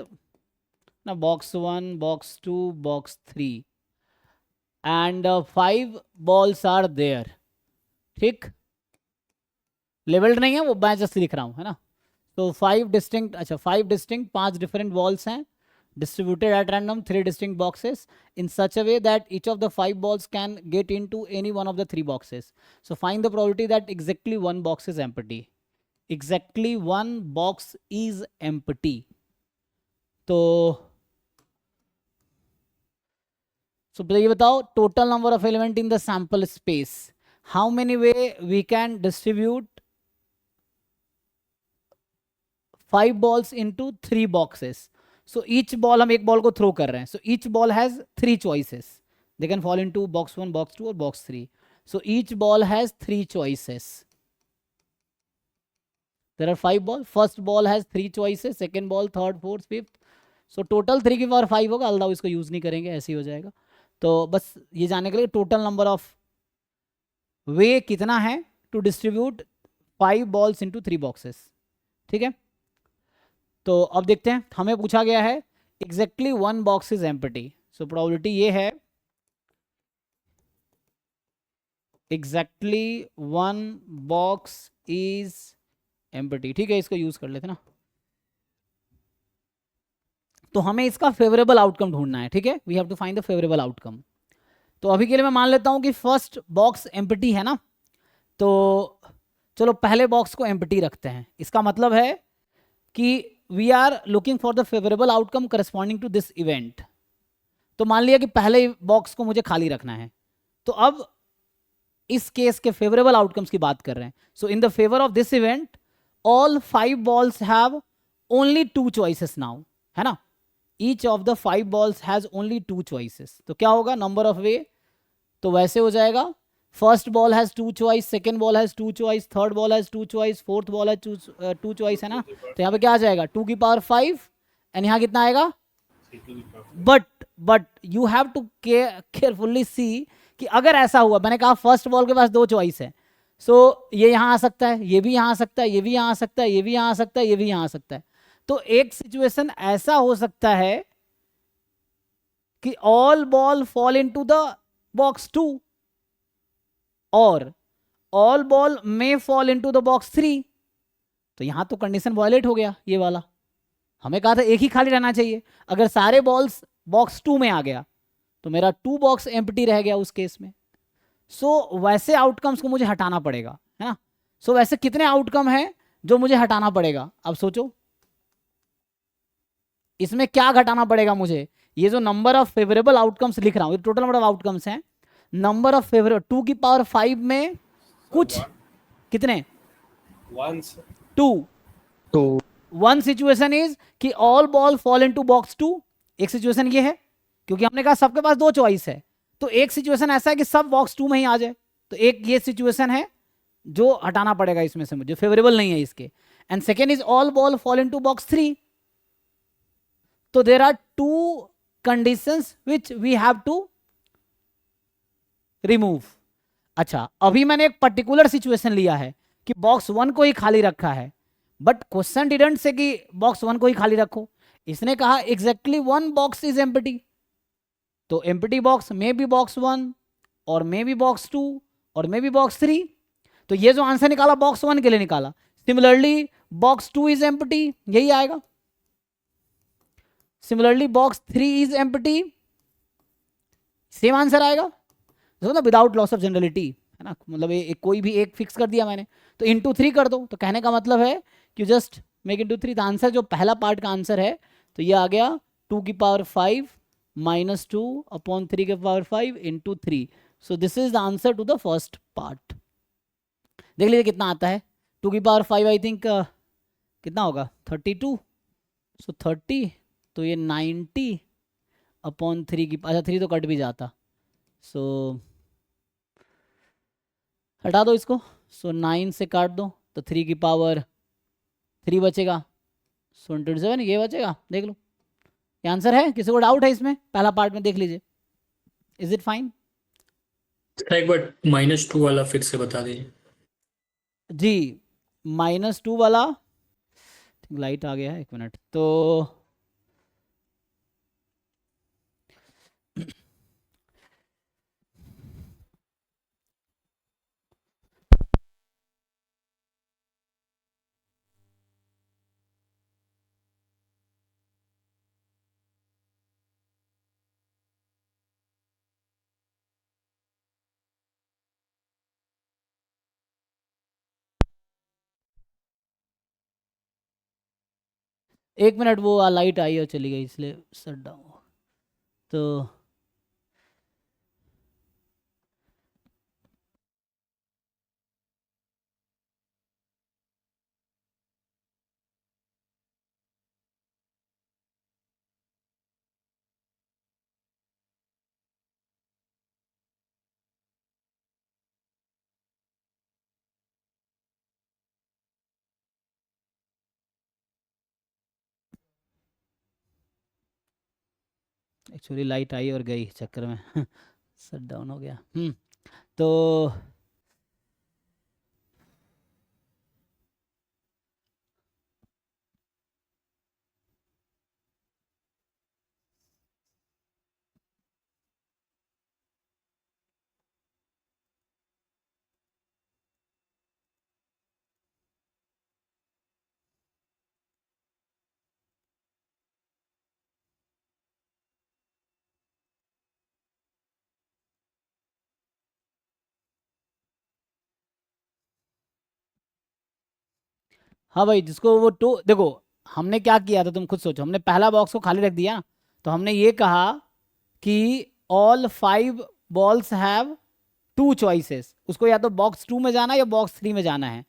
now box 1, box 2, box 3 and 5 balls are there. ठीक, लेवल्ड नहीं है वो, मैं जस्ट लिख रहा हूँ, है ना. तो 5 डिस्टिंक्ट, अच्छा 5 डिस्टिंक्ट 5 डिफरेंट बॉल्स हैं distributed at random 3 distinct boxes in such a way that each of the 5 balls can get into any one of the 3 boxes. So find the probability that exactly one box is empty. Exactly one box is empty. तो ये बताओ, total number of element in the sample space, how many way we can distribute 5 balls into 3 boxes. So each ball, हम एक ball को throw कर रहे हैं, so each ball has 3 choices. They can fall into box 1, box 2 or box 3. So each ball has 3 choices. There are 5 balls. First ball has 3 choices, second ball, third, fourth, fifth. So total 3 की power 5 होगा, अल्लाह इसको use नहीं करेंगे, ऐसे ही हो जाएगा. तो बस ये जानने के लिए टोटल नंबर ऑफ वे कितना है to distribute 5 balls into 3 boxes. ठीक है, तो अब देखते हैं, हमें पूछा गया है exactly 1 box is empty. So probability ये है एग्जैक्टली 1 box इज एम्प्टी. ठीक है, इसको यूज कर लेते ना. तो हमें इसका फेवरेबल आउटकम ढूंढना है. ठीक है, we have to find the favourable outcome. तो अभी के लिए मैं मान लेता हूं कि फर्स्ट बॉक्स एम्प्टी है ना, तो चलो पहले बॉक्स को एम्प्टी रखते हैं. इसका मतलब है कि we are looking for the favourable outcome corresponding to this event. तो मान लिया कि पहले बॉक्स को मुझे खाली रखना है. तो अब इस केस के फेवरेबल आउटकम्स की बात कर रहे हैं. So in the favour of this event all 5 balls have only 2 choices now, है ना. Each of the 5 balls has only 2 choices. तो क्या होगा, नंबर ऑफ वे तो वैसे हो जाएगा, first ball has 2 choice, second ball has 2 choice, third ball has 2 choice, fourth ball has 2 choice, है ना. तो यहाँ पे क्या आ जाएगा 2 की पावर 5 एंड यहाँ कितना आएगा, but you have to carefully see कि अगर ऐसा हुआ, मैंने कहा फर्स्ट बॉल के पास 2 चॉइस है, सो ये यहाँ आ सकता है, ये भी यहाँ आ सकता है, ये भी यहाँ आ सकता है, ये भी यहाँ आ सकता है, ये भी यहाँ आ सकता है। तो एक सिचुएशन ऐसा हो सकता है कि all ball fall into the box 2 और all ball may fall into the box 3। तो यहां तो कंडीशन वायलेट हो गया ये वाला। हमें कहा था एक ही खाली रहना चाहिए। अगर सारे बॉल्स बॉक्स 2 में आ गया तो मेरा 2 बॉक्स एम्प्टी रह गया उस केस में। सो वैसे आउटकम्स को मुझे हटाना पड़ेगा, है ना। सो वैसे कितने आउटकम हैं जो मुझे हटाना पड़ेगा? अब सोचो इसमें क्या घटाना पड़ेगा मुझे। ये जो नंबर ऑफ फेवरेबल आउटकम्स लिख रहा हूं, ये टोटल नंबर ऑफ आउटकम्स हैं। नंबर ऑफ फेवरेबल 2 की पावर 5 में कुछ कितने? 2। तो 1 सिचुएशन इज कि all ball fall into box 2। एक सिचुएशन ये है, क्योंकि हमने कहा सबके पास 2 चॉइस है। तो एक सिचुएशन ऐसा है कि सब बॉक्स 2 में ही आ जाए। तो एक ये सिचुएशन है जो हटाना पड़ेगा इसमें से मुझे, फेवरेबल नहीं है इसके। And second is all ball fall into box 3। तो there are 2 conditions which we have to remove. अच्छा, अभी मैंने एक पर्टिकुलर सिचुएशन लिया है कि बॉक्स 1 को ही खाली रखा है, बट क्वेश्चन डिडंट से कि बॉक्स 1 को ही खाली रखो। इसने कहा एग्जैक्टली 1 बॉक्स इज एम्प्टी। तो empty box may be box 1 और मे बी बॉक्स 2 और मे बी बॉक्स 3। तो ये जो आंसर निकाला बॉक्स 1 के लिए निकाला। सिमिलरली बॉक्स 2 इज एम्प्टी, यही आएगा। Similarly box 3 is empty, same answer आएगा। देखो ना, विदाउट लॉस ऑफ जनरलिटी, है ना। मतलब कोई भी एक फिक्स कर दिया मैंने, तो इंटू 3 कर दो। तो कहने का मतलब है कि जस्ट मेक इंटू 3। तो आंसर जो पहला पार्ट का आंसर है तो ये आ गया 2 की पावर 5 माइनस 2 अपॉन 3 की power 5 into 3। So this is the answer to the first part. देख लीजिए कितना आता है। 2 की पावर 5 आई थिंक कितना होगा, 32। सो 30, तो ये 90 अपॉन 3 की, अच्छा 3 तो कट भी जाता। सो हटा दो इसको। सो 9 से काट दो तो 3 की पावर 3 बचेगा। सो 27 ये बचेगा। देख लो, ये आंसर है। किसी को डाउट है इसमें? पहला पार्ट में देख लीजिए। Is it fine? एक बार -2 वाला फिर से बता दीजिए। जी, -2 वाला, लाइट आ गया है, 1 मिनट। तो एक मिनट, वो लाइट आई और चली गई इसलिए शट डाउन। तो एक्चुअली लाइट आई और गई चक्कर में शट डाउन हो गया। तो हाँ भाई, जिसको वो देखो, हमने क्या किया था तुम खुद सोचो। हमने पहला बॉक्स को खाली रख दिया, तो हमने ये कहा कि ऑल 5 बॉल्स हैव 2 चॉइसेस। उसको या तो बॉक्स 2 में जाना है या बॉक्स 3 में जाना है।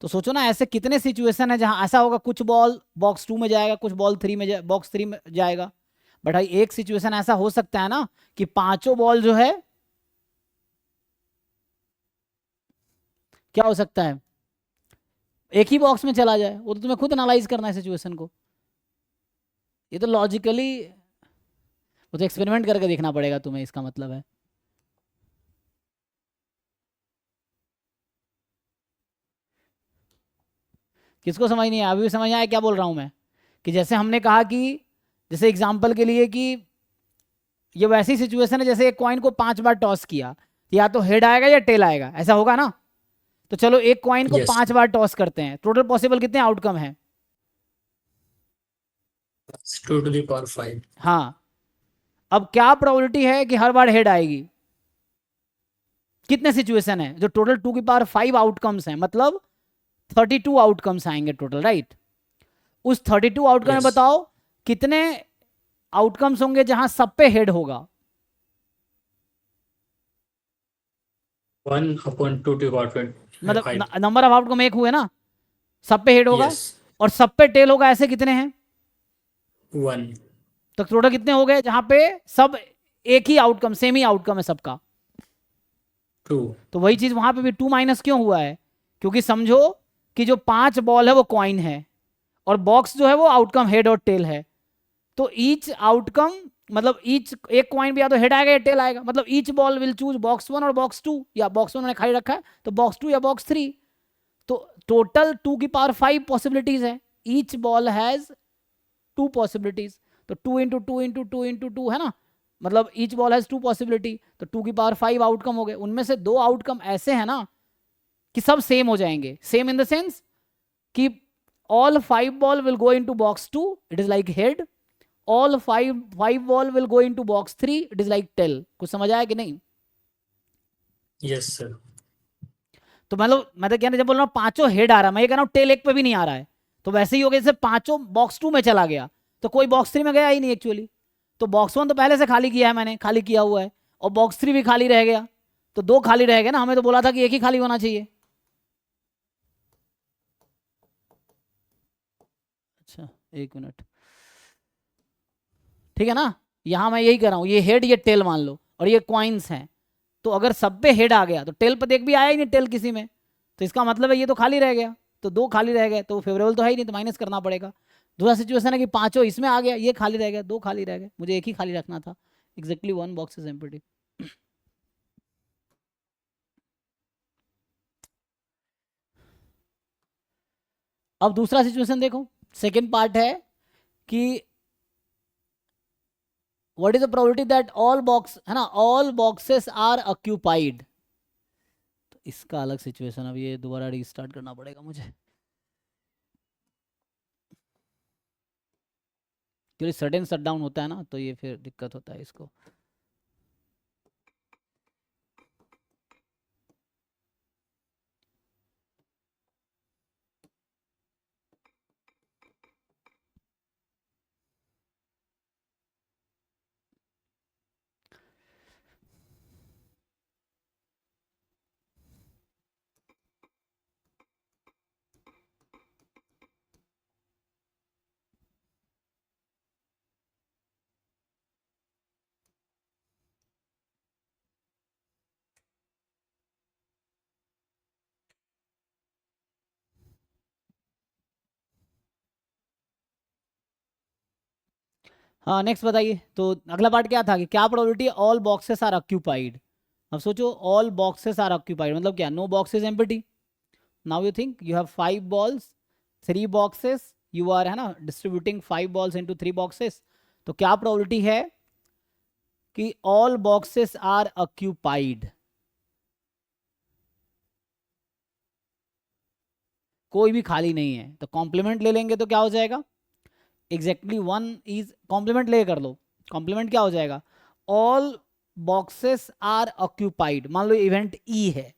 तो सोचो ना, ऐसे कितने सिचुएशन है जहां ऐसा होगा, कुछ बॉल बॉक्स 2 में जाएगा, कुछ बॉल बॉक्स 3 में जाएगा। बट भाई एक सिचुएशन ऐसा हो सकता है ना कि 5 बॉल जो है, क्या हो सकता है, एक ही बॉक्स में चला जाए। वो तो तुम्हें खुद एनालाइज करना है सिचुएशन को। ये तो लॉजिकली वो तो एक्सपेरिमेंट करके देखना पड़ेगा तुम्हें, इसका मतलब है। किसको समझ नहीं आया? अभी भी समझ आया क्या बोल रहा हूं मैं? कि जैसे हमने कहा कि जैसे एग्जांपल के लिए कि ये वैसी सिचुएशन है जैसे एक कॉइन को 5 बार टॉस किया, या तो हेड आएगा या टेल आएगा, ऐसा होगा ना? तो चलो एक कॉइन को Yes. 5 बार टॉस करते हैं, टोटल पॉसिबल कितने आउटकम है? 2 to the power 5. हाँ, अब क्या प्रोबेबिलिटी है कि हर बार हेड आएगी? कितने सिचुएशन है? जो टोटल 2 की पावर 5 आउटकम्स हैं, मतलब 32 आउटकम्स आएंगे टोटल, राइट? उस 32 आउटकम में Yes. बताओ कितने आउटकम्स होंगे जहां सब पे हेड होगा? 1 upon 2 to the power 5. मतलब नंबर ऑफ आउटकम एक हुए ना, सब पे हेड होगा, Yes. और सब पे टेल होगा, ऐसे कितने हैं? 1. तो टोटल कितने हो गए जहां पे सब एक ही आउटकम, सेम ही आउटकम है सबका? 2. तो वही चीज वहां पे भी 2 माइनस क्यों हुआ है? क्योंकि समझो कि जो 5 बॉल है वो कॉइन है, और बॉक्स जो है वो आउटकम हेड और टेल है। तो ईच आउटकम मतलब ईच एक कॉइन भी या तो हेड आएगा या टेल आएगा, मतलब each ball will choose box 1 और बॉक्स 2, या बॉक्स 1 मैंने खाली रखा है तो बॉक्स 2 या बॉक्स 3। तो टोटल 2 की पावर 5 पॉसिबिलिटीज है, ईच बॉल हैज 2 पॉसिबिलिटीज। तो 2 इंटू 2 इंटू 2 इंटू 2 है ना, मतलब ईच बॉल हैज 2 पॉसिबिलिटी, तो 2 की पावर 5 आउटकम हो गए। उनमें से 2 आउटकम ऐसे हैं ना कि सब सेम हो जाएंगे, सेम इन द सेंस कि all 5 ball will go into box 2, it is like head, all 5 ball will go into box 3, it is like tail। कुछ समझ आया कि नहीं? Yes, sir. तो मतलब मैं तो कहना जब बोल रहा हूँ पांचों हेड आ रहा है, मैं ये कह रहा हूँ टेल एक पे भी नहीं आ रहा है, तो वैसे ही हो गया जैसे पांचों बॉक्स 2 में चला गया तो कोई बॉक्स 3 में गया ही नहीं एक्चुअली। तो बॉक्स 1 तो पहले से खाली किया है मैंने, खाली किया हुआ है, और बॉक्स 3 भी खाली रह गया, तो 2 खाली रह गए ना। हमें तो बोला था कि एक ही खाली होना चाहिए। अच्छा एक मिनट, ठीक है ना? यहां मैं यही कर रहा हूं, ये हेड ये टेल मान लो, और ये कॉइन्स हैं। तो अगर सब पे हेड आ गया तो टेल पे देख भी आया ही नहीं टेल किसी में, तो इसका मतलब है ये तो खाली रह गया, तो 2 खाली रह गए, तो फेवरेबल तो है ही नहीं, तो माइनस करना पड़ेगा। दूसरा सिचुएशन है कि पांचों इसमें आ गया, ये खाली रह गया, 2 खाली रह गए, मुझे एक ही खाली रखना था। Exactly 1 box is empty. अब दूसरा सिचुएशन देखो, सेकेंड पार्ट है कि what is the probability that all box है ना, ऑल बॉक्सेस आर ऑक्यूपाइड। तो इसका अलग सिचुएशन, अब ये दोबारा रीस्टार्ट करना पड़ेगा मुझे, क्योंकि सडन शटडाउन होता है ना, तो ये फिर दिक्कत होता है इसको। हाँ नेक्स्ट बताइए। तो अगला पार्ट क्या था कि क्या probability all boxes are occupied. अब सोचो ऑल बॉक्सेस आर ऑक्यूपाइड मतलब क्या, no box is empty. Now you think you have 5 balls, 3 boxes, you are है ना डिस्ट्रीब्यूटिंग 5 बॉल्स इनटू 3 बॉक्सेस। तो क्या प्रोबेबिलिटी है कि ऑल बॉक्सेस आर ऑक्यूपाइड? कोई भी खाली नहीं है, तो कॉम्प्लीमेंट ले लेंगे तो क्या हो जाएगा? एग्जैक्टली 1 इज कॉम्प्लीमेंट ले कर लो, कॉम्प्लीमेंट क्या हो जाएगा? All boxes are occupied. मान लो इवेंट ई है,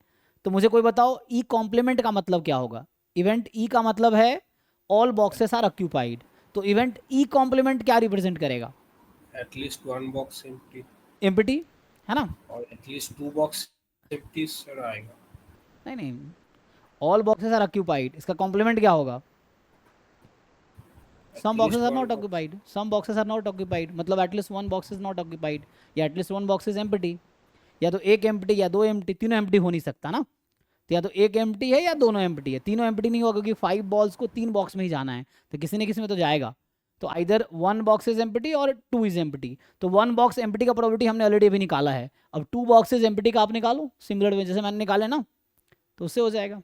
तो मुझे कोई बताओ ई कॉम्प्लीमेंट का मतलब क्या होगा? इवेंट ई का मतलब है ऑल बॉक्सेस आर ऑक्यूपाइड, तो इवेंट ई कॉम्प्लीमेंट क्या रिप्रेजेंट करेगा? At least one box empty empty है ना? or at least 2 box empty sir आएगा। नहीं नहीं, ऑल बॉक्सेस आर ऑक्यूपाइड, इसका कॉम्प्लीमेंट क्या होगा? some boxes are not occupied, some boxes are not occupied, मतलब at least 1 box is not occupied, या at least 1 box is empty। या तो एक एम्प्टी या 2 एम्प्टी, तीनों एम्प्टी हो नहीं सकता ना। तो या तो एक एम्प्टी है या दोनों एम्प्टी है, तीनों एम्प्टी नहीं होगा क्योंकि 5 बॉल्स को 3 बॉक्स में ही जाना है, तो किसी न किसी में तो जाएगा। तो आइदर 1 बॉक्स इज एम्प्टी और 2 इज एम्प्टी। तो 1 बॉक्स एम्प्टी का प्रोबेबिलिटी हमने ऑलरेडी अभी निकाला है। अब 2 बॉक्सेज एम्प्टी का आप निकालो सिमिलर वे जैसे मैंने निकाले ना, तो उससे हो जाएगा।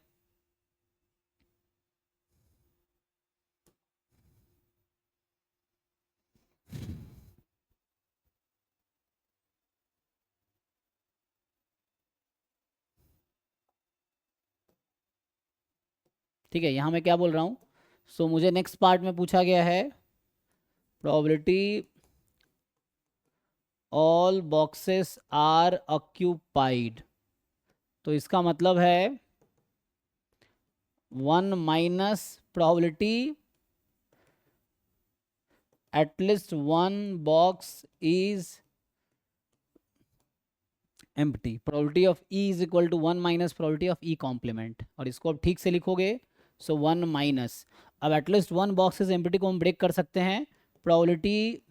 ठीक है, यहाँ मैं क्या बोल रहा हूँ, सो मुझे नेक्स्ट पार्ट में पूछा गया है probability all boxes are occupied. तो इसका मतलब है 1 minus probability at least 1 box is empty. Probability of E is equal to 1 minus probability of E complement. और इसको अब ठीक से लिखोगे, सो 1 माइनस, अब एटलीस्ट 1 बॉक्स इज एम्प्टी को हम ब्रेक कर सकते हैं probability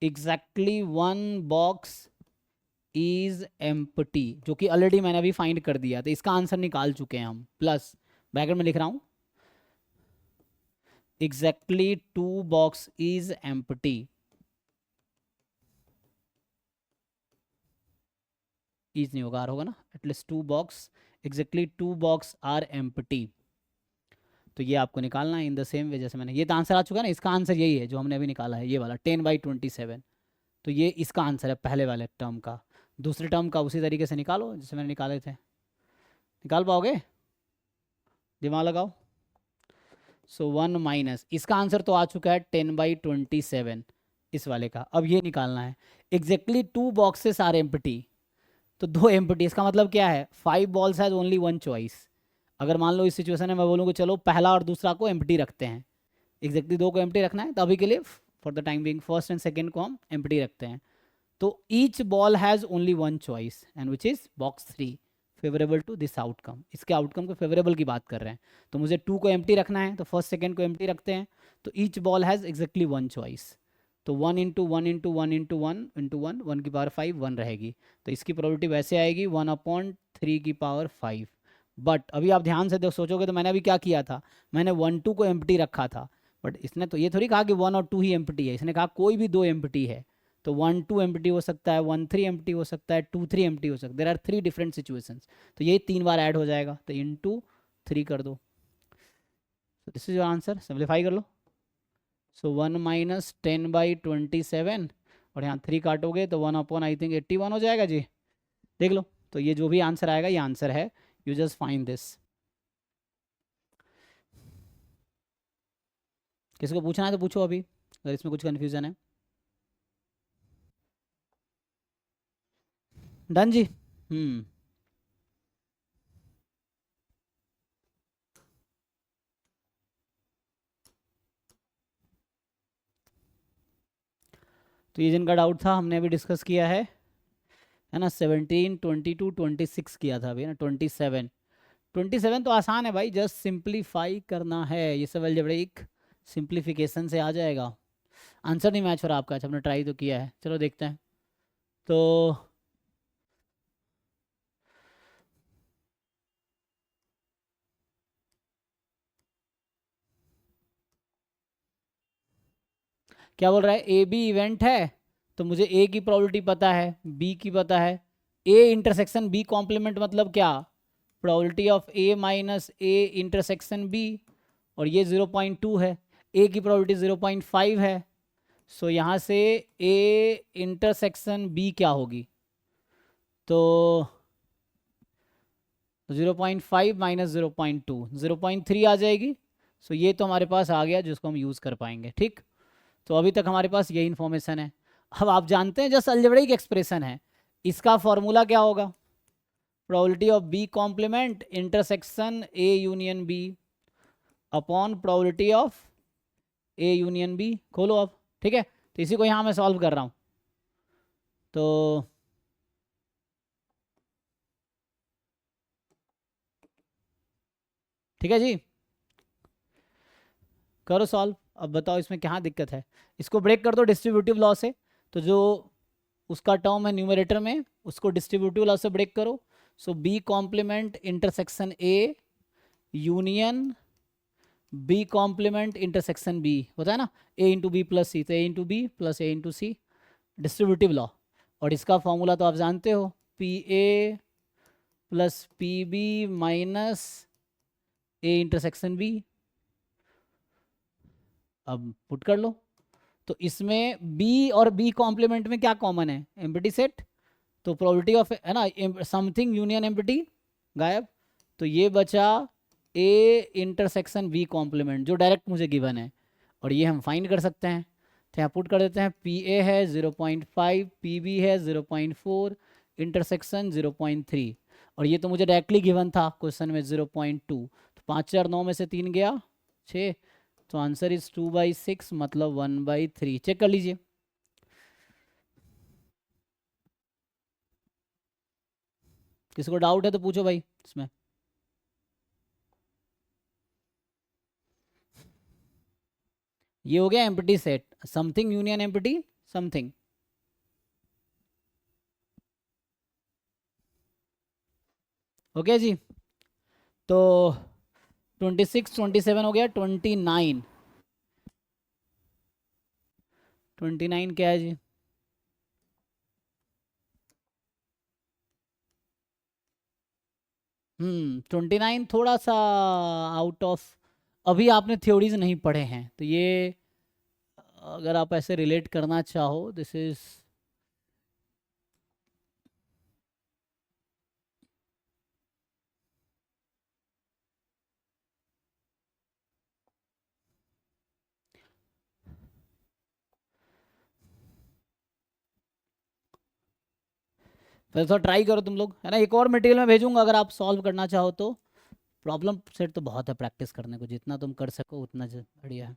exactly 1 box is empty, जो कि ऑलरेडी मैंने अभी फाइंड कर दिया। तो इसका आंसर निकाल चुके हैं हम, प्लस ब्रैकेट में लिख रहा हूं exactly 2 box is empty, is नहीं होगा, आर होगा ना, at least 2 box, exactly 2 box are empty. तो ये आपको निकालना है इन द सेम वे जैसे मैंने, ये तो आंसर आ चुका है ना, इसका आंसर यही है जो हमने अभी निकाला है, ये वाला 10/27। तो ये इसका आंसर है पहले वाले टर्म का। दूसरे टर्म का उसी तरीके से निकालो जैसे मैंने निकाले थे, निकाल पाओगे, दिमाग लगाओ। सो 1 माइनस, इसका आंसर तो आ चुका है 10/27 इस वाले का। अब ये निकालना है एग्जैक्टली 2 बॉक्सेस आर एम्प्टी, तो 2 एम्प्टी, इसका मतलब क्या है 5 बॉल्स हैज ओनली 1 चॉइस। अगर मान लो इस सिचुएशन में मैं बोलूँ चलो पहला और दूसरा को एम्प्टी रखते हैं, एग्जैक्टली 2 को एम्प्टी रखना है, तो अभी के लिए for the time being first and second को हम एम्प्टी रखते हैं। तो each ball has only 1 choice and which is box 3 favourable to this outcome. इसके आउटकम को फेवरेबल की बात कर रहे हैं, तो मुझे 2 को एम्प्टी रखना है, तो फर्स्ट सेकंड को एम्प्टी रखते हैं। तो each ball has exactly 1 choice, तो 1 इंटू 1 इंटू 1 इंटू 1 इंटू 1, 1 की पावर 5 1 रहेगी। तो इसकी प्रोबेबिलिटी वैसे आएगी 1/3 की पावर 5। बट अभी आप ध्यान से सोचोगे तो मैंने अभी क्या किया था, मैंने 1 2 को एम्प्टी रखा था, बट इसने तो ये थोड़ी कहा कि 1 और 2 ही एम्प्टी है, इसने कहा कोई भी 2 एम्प्टी है। तो 1 2 एम्प्टी हो सकता है, 1 3 एम्प्टी हो सकता है, 2 3 एम्प्टी हो सकता है, देयर आर 3 डिफरेंट सिचुएशंस। तो ये 3 बार ऐड हो जाएगा, तो इंटू 3 कर दो, this is your answer. Simplify कर लो, सो 1 माइनस 10/27 और यहाँ 3 काटोगे तो 1 आई थिंक 81 हो जाएगा जी, देख लो। तो ये जो भी आंसर आएगा ये आंसर है, यू जस्ट फाइंड दिस। किसी को पूछना है तो पूछो अभी, अगर इसमें कुछ कन्फ्यूजन है। डन जी। तो ये जिनका डाउट था हमने अभी डिस्कस किया है ना, 17 22 26 किया था अभी ना, 27 तो आसान है भाई, जस्ट सिंप्लीफाई करना है, ये सब अलजेब्रिक सिंप्लीफिकेशन से आ जाएगा। आंसर नहीं मैच हो रहा आपका, अच्छा हमने ट्राई तो किया है, चलो देखते हैं। तो क्या बोल रहा है, ए बी इवेंट है, तो मुझे ए की प्रोबेबिलिटी पता है, बी की पता है, ए इंटरसेक्शन बी कॉम्प्लीमेंट मतलब क्या, probability of A minus A intersection B, और ये 0.2 है, ए की प्रोबेबिलिटी 0.5 है। सो यहाँ से ए इंटरसेक्शन बी क्या होगी, तो 0.5 माइनस 0.2 0.3 आ जाएगी। सो ये तो हमारे पास आ गया जिसको हम यूज़ कर पाएंगे, ठीक। तो अभी तक हमारे पास यही इन्फॉर्मेशन है। अब आप जानते हैं जस्ट अलजेब्रिक एक्सप्रेशन है, इसका फॉर्मूला क्या होगा, probability of B complement intersection A union B upon probability of A union B. खोलो अब, ठीक है। तो इसी को यहाँ मैं सॉल्व कर रहा हूँ, तो ठीक है जी, करो सॉल्व। अब बताओ इसमें क्या दिक्कत है, इसको ब्रेक कर दो डिस्ट्रीब्यूटिव लॉ से, तो जो उसका टर्म है न्यूमरेटर में उसको डिस्ट्रीब्यूटिव लॉ से ब्रेक करो। So B complement intersection A union B complement intersection B होता है ना, A into B plus C, तो A into B plus A into C, distributive law. और इसका फॉर्मूला तो आप जानते हो, P A plus P B minus A intersection B. अब पुट कर लो, तो इसमें बी और बी कॉम्प्लीमेंट में क्या कॉमन है, एम्प्टी सेट, तो प्रोबेबिलिटी ऑफ है ना समथिंग यूनियन एम्प्टी गायब, तो ये बचा ए इंटरसेक्शन बी कॉम्प्लीमेंट जो डायरेक्ट मुझे गिवन है, और ये हम फाइंड कर सकते हैं। तो यहाँ पुट कर देते हैं, पी ए है 0.5, पी बी है 0.4, इंटरसेक्शन 0.3, और ये तो मुझे डायरेक्टली गिवन था क्वेश्चन में 0.2, तो 5 4 9 में से 3 गया 6, तो आंसर इज 2/6 मतलब 1/3। चेक कर लीजिए। किसी को डाउट है तो पूछो भाई इसमें। ये हो गया empty set, something union empty something. Okay ji, तो 26 27 हो गया, 29 29 क्या है जी? 29 थोड़ा सा आउट ऑफ, अभी आपने थ्योरीज नहीं पढ़े हैं, तो ये अगर आप ऐसे रिलेट करना चाहो, दिस इज फिर थोड़ा ट्राई करो तुम लोग, है ना। एक और मटेरियल में भेजूंगा अगर आप सॉल्व करना चाहो तो। प्रॉब्लम सेट तो बहुत है प्रैक्टिस करने को, जितना तुम कर सको उतना बढ़िया है।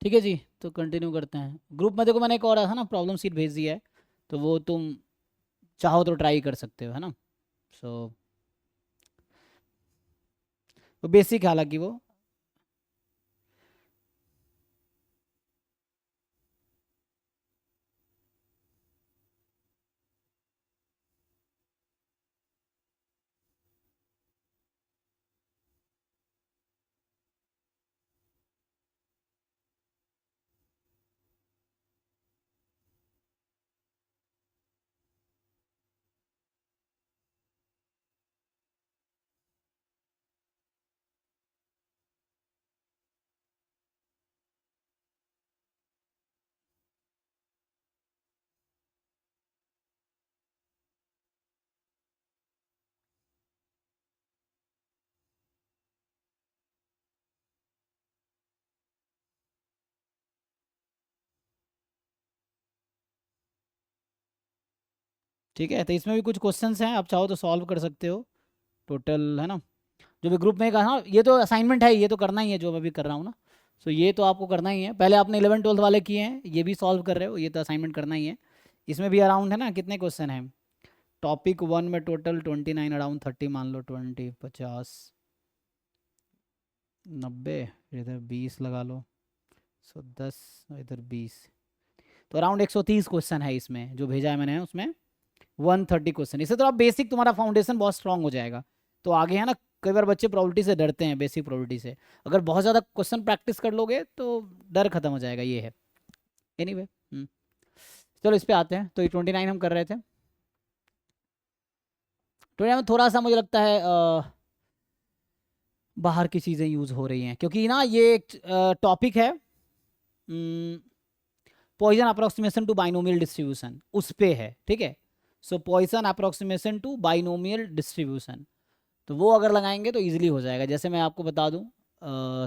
ठीक है जी, तो कंटिन्यू करते हैं। ग्रुप में देखो मैंने एक और है ना प्रॉब्लम सीट भेज दिया है, तो वो तुम चाहो तो ट्राई कर सकते हो, है ना। सो वो बेसिक हालांकि वो ठीक है। तो इसमें भी कुछ क्वेश्चंस हैं, आप चाहो तो सॉल्व कर सकते हो टोटल, है ना। जो भी ग्रुप में कहा, ये तो असाइनमेंट है, ये तो करना ही है जो मैं भी कर रहा हूँ ना। सो ये तो आपको करना ही है। पहले आपने 11 12 वाले किए हैं, ये भी सॉल्व कर रहे हो, ये तो असाइनमेंट करना ही है। इसमें भी अराउंड है ना कितने क्वेश्चन हैं। टॉपिक 1 में टोटल 29, अराउंड 30 मान लो, 20 50 90, इधर 20 लगा लो, 110 इधर 20, तो अराउंड 130 क्वेश्चन है इसमें जो भेजा है मैंने, उसमें 130 क्वेश्चन। इससे तो आप बेसिक, तुम्हारा फाउंडेशन बहुत स्ट्रांग हो जाएगा। तो आगे है ना, कई बार बच्चे प्रोबेबिलिटी से डरते हैं, बेसिक प्रोबेबिलिटी से। अगर बहुत ज़्यादा क्वेश्चन प्रैक्टिस कर लोगे तो डर खत्म हो जाएगा, ये है। एनीवे चलो इस पे आते हैं। तो ये 29 हम कर रहे थे। 29 में थोड़ा सा मुझे लगता है बाहर की चीज़ें यूज़ हो रही हैं, क्योंकि ना ये एक टॉपिक है Poisson approximation to binomial distribution, उस पे है, ठीक है। So Poisson approximation to binomial distribution, तो वो अगर लगाएंगे तो इजीली हो जाएगा। जैसे मैं आपको बता दूं,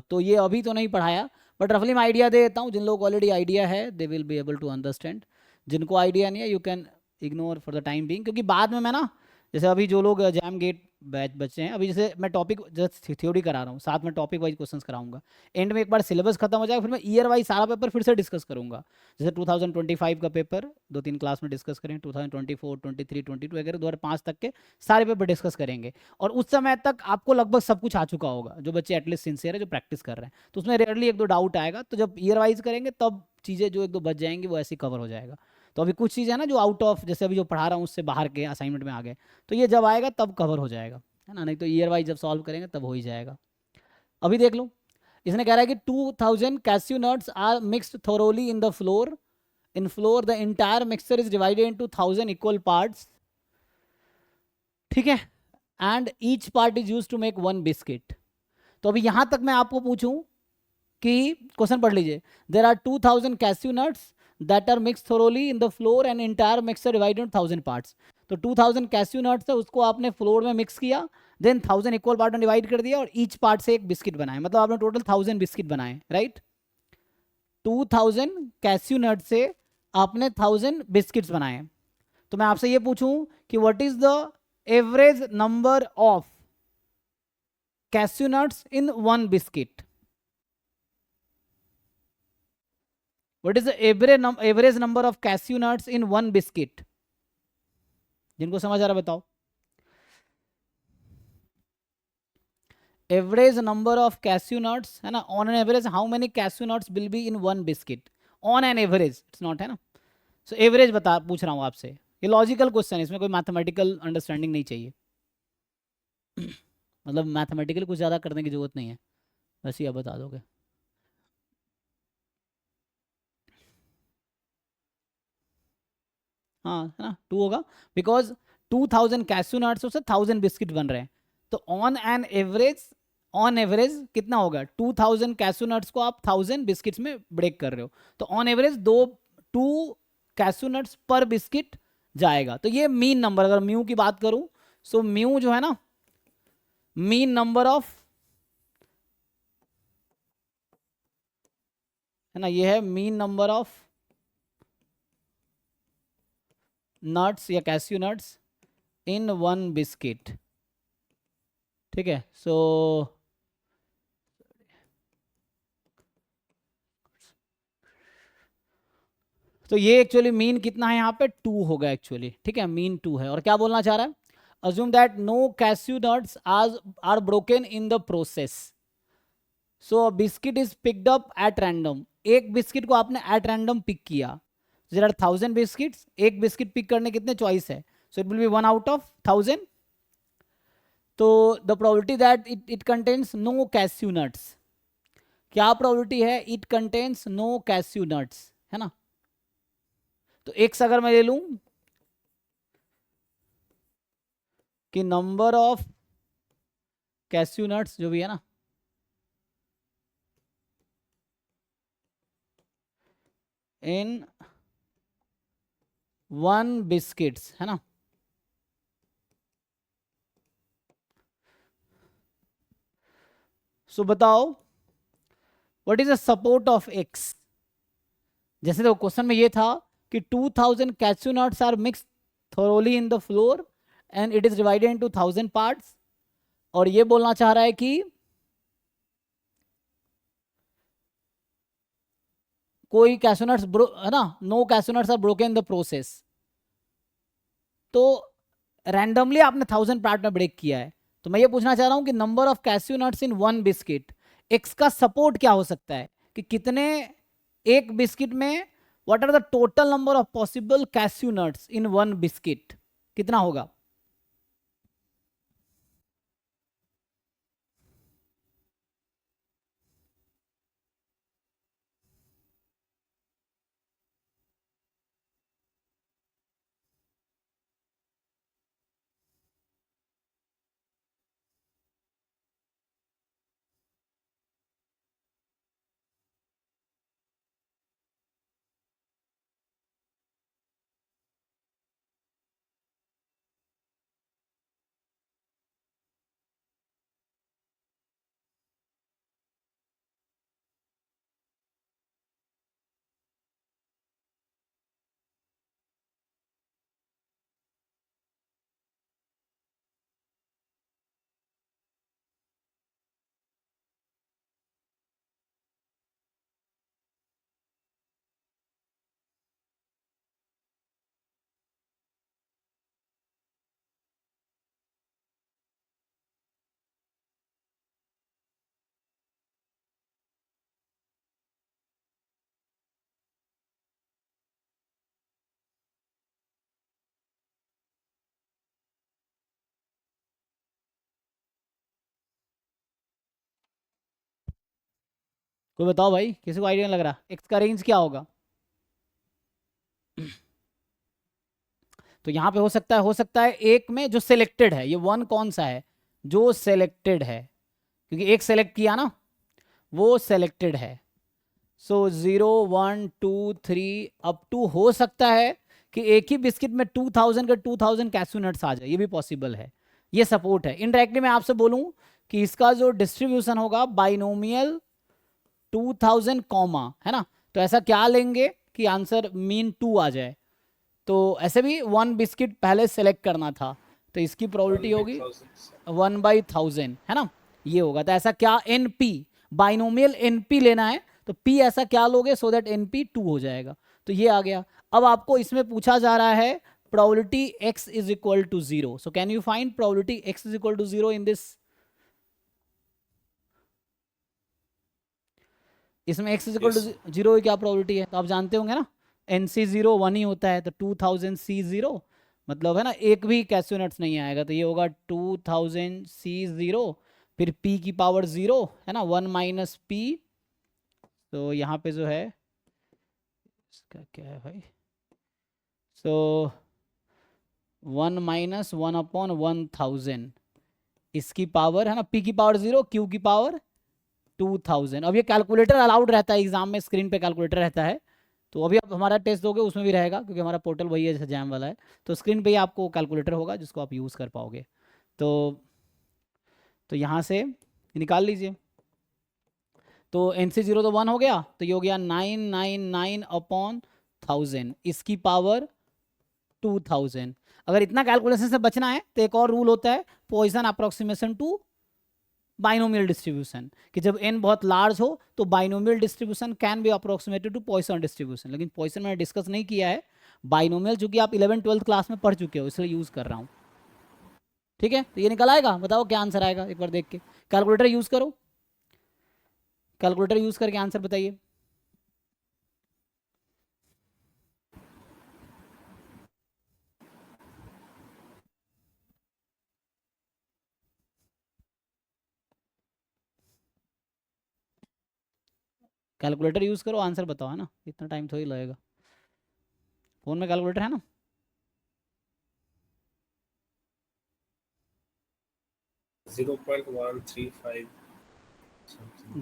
तो ये अभी तो नहीं पढ़ाया, बट रफली मैं आइडिया दे देता हूँ। जिन लोगों को ऑलरेडी आइडिया है they will be able to understand, जिनको आइडिया नहीं है you can ignore for the time being. क्योंकि बाद में मैं ना, जैसे अभी जो लोग जैम गेट बैच बच्चे हैं, अभी जैसे मैं टॉपिक जस्ट थ्योरी करा रहा हूँ, साथ में टॉपिक वाइज क्वेश्चंस कराऊंगा। एंड में एक बार सिलेबस खत्म हो जाएगा, फिर मैं ईयर वाइज सारा पेपर फिर से डिस्कस करूंगा। जैसे 2025 का पेपर 2 3 क्लास में डिस्कस करेंगे, 2024 23 22 वगैरह 2005 तक के सारे पेपर डिस्कस करेंगे। और उस समय तक आपको लगभग सब कुछ आ चुका होगा, जो बच्चे एटलीस्ट सिंसियर है, जो प्रैक्टिस कर रहे हैं। तो उसमें रेयरली 1 2 डाउट आएगा। तो जब ईयर वाइज करेंगे तब चीज़ें जो 1 2 बच जाएंगी वो ऐसे कवर हो जाएगा। तो अभी कुछ चीज़ें हैं ना जो आउट ऑफ, जैसे अभी जो पढ़ा रहा हूँ उससे बाहर के असाइनमेंट में आ गए, तो ये जब आएगा तब कवर हो जाएगा, है ना। नहीं तो ईयर वाइज जब सॉल्व करेंगे तब हो ही जाएगा। अभी देख लो, इसने कह रहा है कि 2000 cashew nuts are mixed thoroughly in the flour. In flour the entire mixture is divided into 1000 equal parts, ठीक है, and each part is used to make 1 biscuit. तो अभी यहां तक मैं आपको पूछूं कि क्वेश्चन पढ़ लीजिए, there are 2000 cashew nuts that are mix thoroughly in the flour and entire mixture divided into 1000 parts. तो 2000 कैस्यू नट्स है, उसको आपने फ्लोर में मिक्स किया, देन 1000 इक्वल पार्ट में डिवाइड कर दिया, और ईच पार्ट से एक बिस्किट बनाए, मतलब आपने टोटल 1000 बिस्किट बनाए, राइट। 2000 कैस्यू नट से आपने 1000 बिस्किट्स बनाए। तो मैं आपसे ये पूछूं कि what is the average number of cashew nuts in 1 biscuit. What is the average number of cashew nuts in 1 biscuit? जिनको समझ आ रहा बताओ। Average number of cashew nuts, है ना, on an average how many cashew nuts will be in 1 biscuit? On an average, it's not, है ना। So average बता पूछ रहा हूँ आपसे, ये लॉजिकल क्वेश्चन है, इसमें कोई मैथमेटिकल अंडरस्टैंडिंग नहीं चाहिए। मतलब मैथमेटिकल कुछ ज़्यादा करने की जरूरत नहीं है, बस ये आप बता दोगे। हाँ, है ना, 2 होगा, बिकॉज 2000 कैस्यू नट्स से 1000 बिस्किट बन रहे हैं। तो ऑन एवरेज कितना होगा, 2000 कैस्यू नट्स को आप 1000 बिस्किट्स में ब्रेक कर रहे हो, तो ऑन एवरेज 2 कैस्यू नट्स पर बिस्किट जाएगा। तो ये मीन नंबर, अगर म्यू की बात करूं, सो म्यू जो है ना, मीन नंबर ऑफ, है ना, ये है मीन नंबर ऑफ नट्स या कैस्यू नट्स इन 1 बिस्किट, ठीक है। सो तो ये एक्चुअली मीन कितना है यहाँ पे 2 होगा एक्चुअली, ठीक है, मीन 2 है। और क्या बोलना चाह रहा है, assume that no cashew nuts are broken in the process, so biscuit is picked up at random. एक बिस्किट को आपने एट रैंडम पिक किया, देयर आर 1000 बिस्किट्स, एक बिस्किट पिक करने कितने चॉइस है, so it will be 1 out of 1000। तो the probability that it contains no cashew nuts, क्या प्रोबेबिलिटी है, it contains no cashew nuts, है ना। तो एक्स अगर मैं ले लूं कि नंबर ऑफ कैश्यू नट्स जो भी है ना, इन 1 बिस्किट्स, है ना, सो बताओ what is the support of X. जैसे तो क्वेश्चन में ये था कि 2000 cashew nuts are mix thoroughly in the flour and it is divided into 1000 parts, और ये बोलना चाह रहा है कि कोई कैश्यू नट्स है ना, no cashew nuts are broken in the process. तो रैंडमली आपने 1000 पार्ट में ब्रेक किया है, तो मैं ये पूछना चाह रहा हूं कि number of cashew nuts in 1 biscuit, X का सपोर्ट क्या हो सकता है, कि कितने एक बिस्किट में, what are the total number of possible cashew nuts in 1 biscuit, कितना होगा। कोई बताओ भाई, किसी को आइडिया नहीं लग रहा एक्स का रेंज क्या होगा। तो यहाँ पे हो सकता है एक में जो सिलेक्टेड है, ये 1 कौन सा है, जो सिलेक्टेड है, क्योंकि एक सेलेक्ट किया ना, वो सेलेक्टेड है। सो 0 1 2 3 अप टू, हो सकता है कि एक ही बिस्किट में 2000 के 2000 कैश्यू नट्स आ जाए, ये भी पॉसिबल है, ये सपोर्ट है। इनडायरेक्टली मैं आपसे बोलूं कि इसका जो डिस्ट्रीब्यूशन होगा बाइनोमियल 2000 कॉमा, है ना, तो ऐसा क्या लेंगे कि आंसर मीन 2 आ जाए। तो ऐसे भी 1 बिस्किट पहले सेलेक्ट करना था, तो इसकी प्रोबेबिलिटी होगी 1/1000, है ना, ये होगा। तो ऐसा क्या, NP, बाइनोमियल NP लेना है, तो P ऐसा क्या लोगे सो दैट NP 2 हो जाएगा। तो ये आ गया। अब आपको इसमें पूछा जा रहा है probability x is equal to 0, so can you find probability x is equal to 0 in this. इसमें x इज इक्वल टू 0 की क्या प्रोबेबिलिटी है, तो आप जानते होंगे ना, NC0 1 ही होता है, तो 2000 C0 मतलब है ना, एक भी कैश्यू नट्स नहीं आएगा, तो ये होगा 2000 C0, फिर P की पावर 0, है ना, 1 माइनस P। तो यहाँ पे जो है इसका क्या है भाई, सो 1 माइनस 1/1000, इसकी पावर है ना, P की पावर 0, Q की पावर 2000। अब ये कैलकुलेटर अलाउड रहता है एग्जाम में, स्क्रीन पे कैलकुलेटर रहता है, तो अभी आप हमारा टेस्ट दोगे उसमें भी रहेगा, क्योंकि हमारा पोर्टल वही है जैसे जैम वाला है, तो स्क्रीन पे ही आपको कैलकुलेटर होगा जिसको आप यूज़ कर पाओगे। तो यहाँ से निकाल लीजिए, तो NC0 तो 1 हो गया, तो ये हो गया 999/1000, इसकी पावर 2000। अगर इतना कैलकुलेशन से बचना है तो एक और रूल होता है, Poisson approximation to binomial distribution, कि जब n बहुत लार्ज हो तो binomial distribution can be approximated to Poisson distribution, लेकिन पॉइसन मैंने डिस्कस नहीं किया है। बाइनोमियल चूंकि आप 11th-12th क्लास में पढ़ चुके हो इसलिए यूज़ कर रहा हूँ। ठीक है, तो ये निकल आएगा, बताओ क्या आंसर आएगा एक बार देख के। कैलकुलेटर यूज़ करो, कैलकुलेटर यूज़ करके आंसर बताइए। कैलकुलेटर यूज़ करो, आंसर बताओ, है ना, इतना टाइम थोड़ी लगेगा। फ़ोन में कैलकुलेटर है ना? Zero point one three five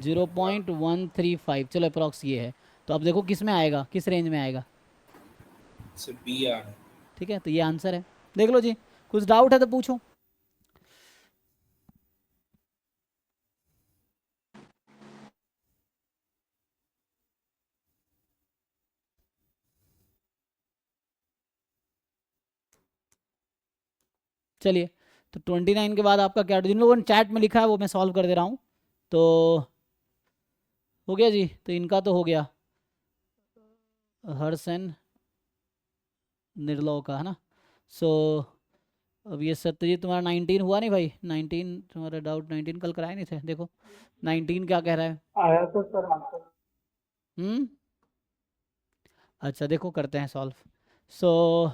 0.135, चलो अप्रॉक्स ये है। तो अब देखो किस में आएगा, किस रेंज में आएगा। से बी आ रहा है। ठीक है, तो ये आंसर है, देख लो जी। कुछ डाउट है तो पूछो। चलिए, तो 29 के बाद आपका क्या, जिन लोगों ने चैट में लिखा है वो मैं सॉल्व कर दे रहा हूँ। तो हो गया जी, तो इनका तो हो गया, हर्षन निर्लो का, है ना। सो अब ये सत्यजीत तुम्हारा 19 हुआ नहीं भाई, 19 तुम्हारा डाउट 19 कल कराए नहीं थे, देखो 19 क्या कह रहा है। आया तो सर आंसर। अच्छा देखो करते हैं सॉल्व। सो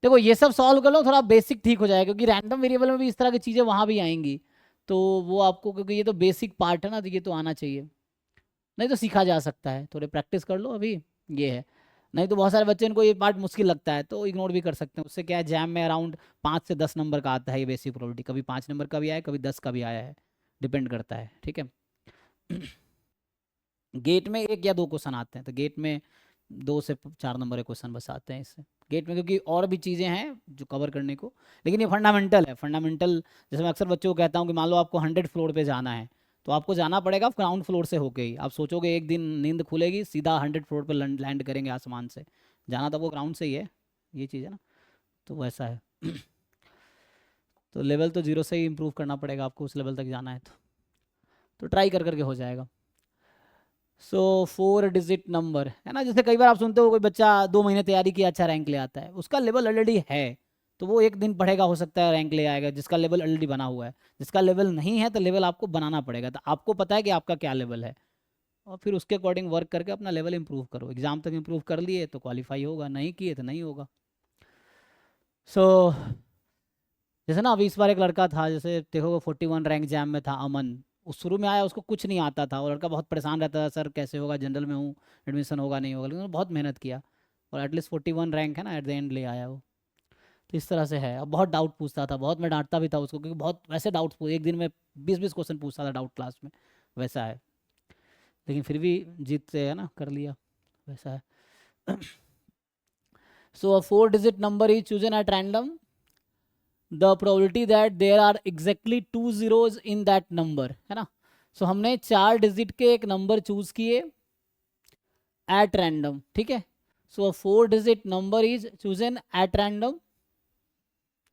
देखो ये सब सॉल्व कर लो, थोड़ा बेसिक ठीक हो जाएगा, क्योंकि रैंडम वेरिएबल में भी इस तरह की चीज़ें वहाँ भी आएंगी, तो वो आपको, क्योंकि ये तो बेसिक पार्ट है ना, तो ये तो आना चाहिए, नहीं तो सीखा जा सकता है, थोड़े प्रैक्टिस कर लो अभी। ये है, नहीं तो बहुत सारे बच्चे इनको ये पार्ट मुश्किल लगता है तो इग्नोर भी कर सकते हैं। उससे क्या है, जैम में अराउंड 5 से 10 नंबर का आता है ये बेसिक प्रोबेबिलिटी, कभी 5 नंबर का भी आया है, कभी 10 का भी आया है, डिपेंड करता है। ठीक है, गेट में 1 या 2 क्वेश्चन आते हैं, तो गेट में 2 से 4 नंबर के क्वेश्चन बस आते हैं इससे गेट में, क्योंकि और भी चीज़ें हैं जो कवर करने को, लेकिन ये फंडामेंटल है। फंडामेंटल जैसे मैं अक्सर बच्चों को कहता हूँ कि मान लो आपको 100 फ्लोर पे जाना है, तो आपको जाना पड़ेगा ग्राउंड फ्लोर से होके ही। आप सोचोगे एक दिन नींद खुलेगी सीधा 100 फ्लोर पे लैंड करेंगे आसमान से, जाना तो वो ग्राउंड से ही है, ये चीज़ है ना, तो वैसा है। तो लेवल तो 0 से ही इम्प्रूव करना पड़ेगा आपको, उस लेवल तक जाना है तो ट्राई कर करके हो जाएगा। सो 4 डिजिट नंबर है ना, जैसे कई बार आप सुनते हो कोई बच्चा 2 महीने तैयारी किया अच्छा रैंक ले आता है, उसका लेवल ऑलरेडी है, तो वो एक दिन पढ़ेगा हो सकता है रैंक ले आएगा, जिसका लेवल ऑलरेडी बना हुआ है। जिसका लेवल नहीं है तो लेवल आपको बनाना पड़ेगा, तो आपको पता है कि आपका क्या लेवल है, और फिर उसके अकॉर्डिंग वर्क करके अपना लेवल इंप्रूव करो। एग्जाम तक इंप्रूव कर लिए तो क्वालिफाई होगा, नहीं किए तो नहीं होगा। सो जैसे ना अभी इस बार एक लड़का था, जैसे देखो 41 रैंक जैम में था, अमन, उस शुरू में आया, उसको कुछ नहीं आता था, और लड़का बहुत परेशान रहता था, सर कैसे होगा, जनरल में हूँ, एडमिशन होगा नहीं होगा, लेकिन उसने बहुत मेहनत किया और एटलीस्ट 41 रैंक है ना एट द एंड ले आया वो। तो इस तरह से है। अब बहुत डाउट पूछता था, बहुत मैं डांटता भी था उसको, क्योंकि बहुत वैसे डाउट्स एक दिन में 20-20 क्वेश्चन पूछता था डाउट क्लास में, वैसा है, लेकिन फिर भी जीत से है ना कर लिया, वैसा है। सो a 4 digit number is chosen at random, the probability that there are exactly 2 zeros in that number, है ना। सो हमने 4 डिजिट के एक नंबर चूज किए एट रैंडम, ठीक है। सो 4 digit number is chosen at random,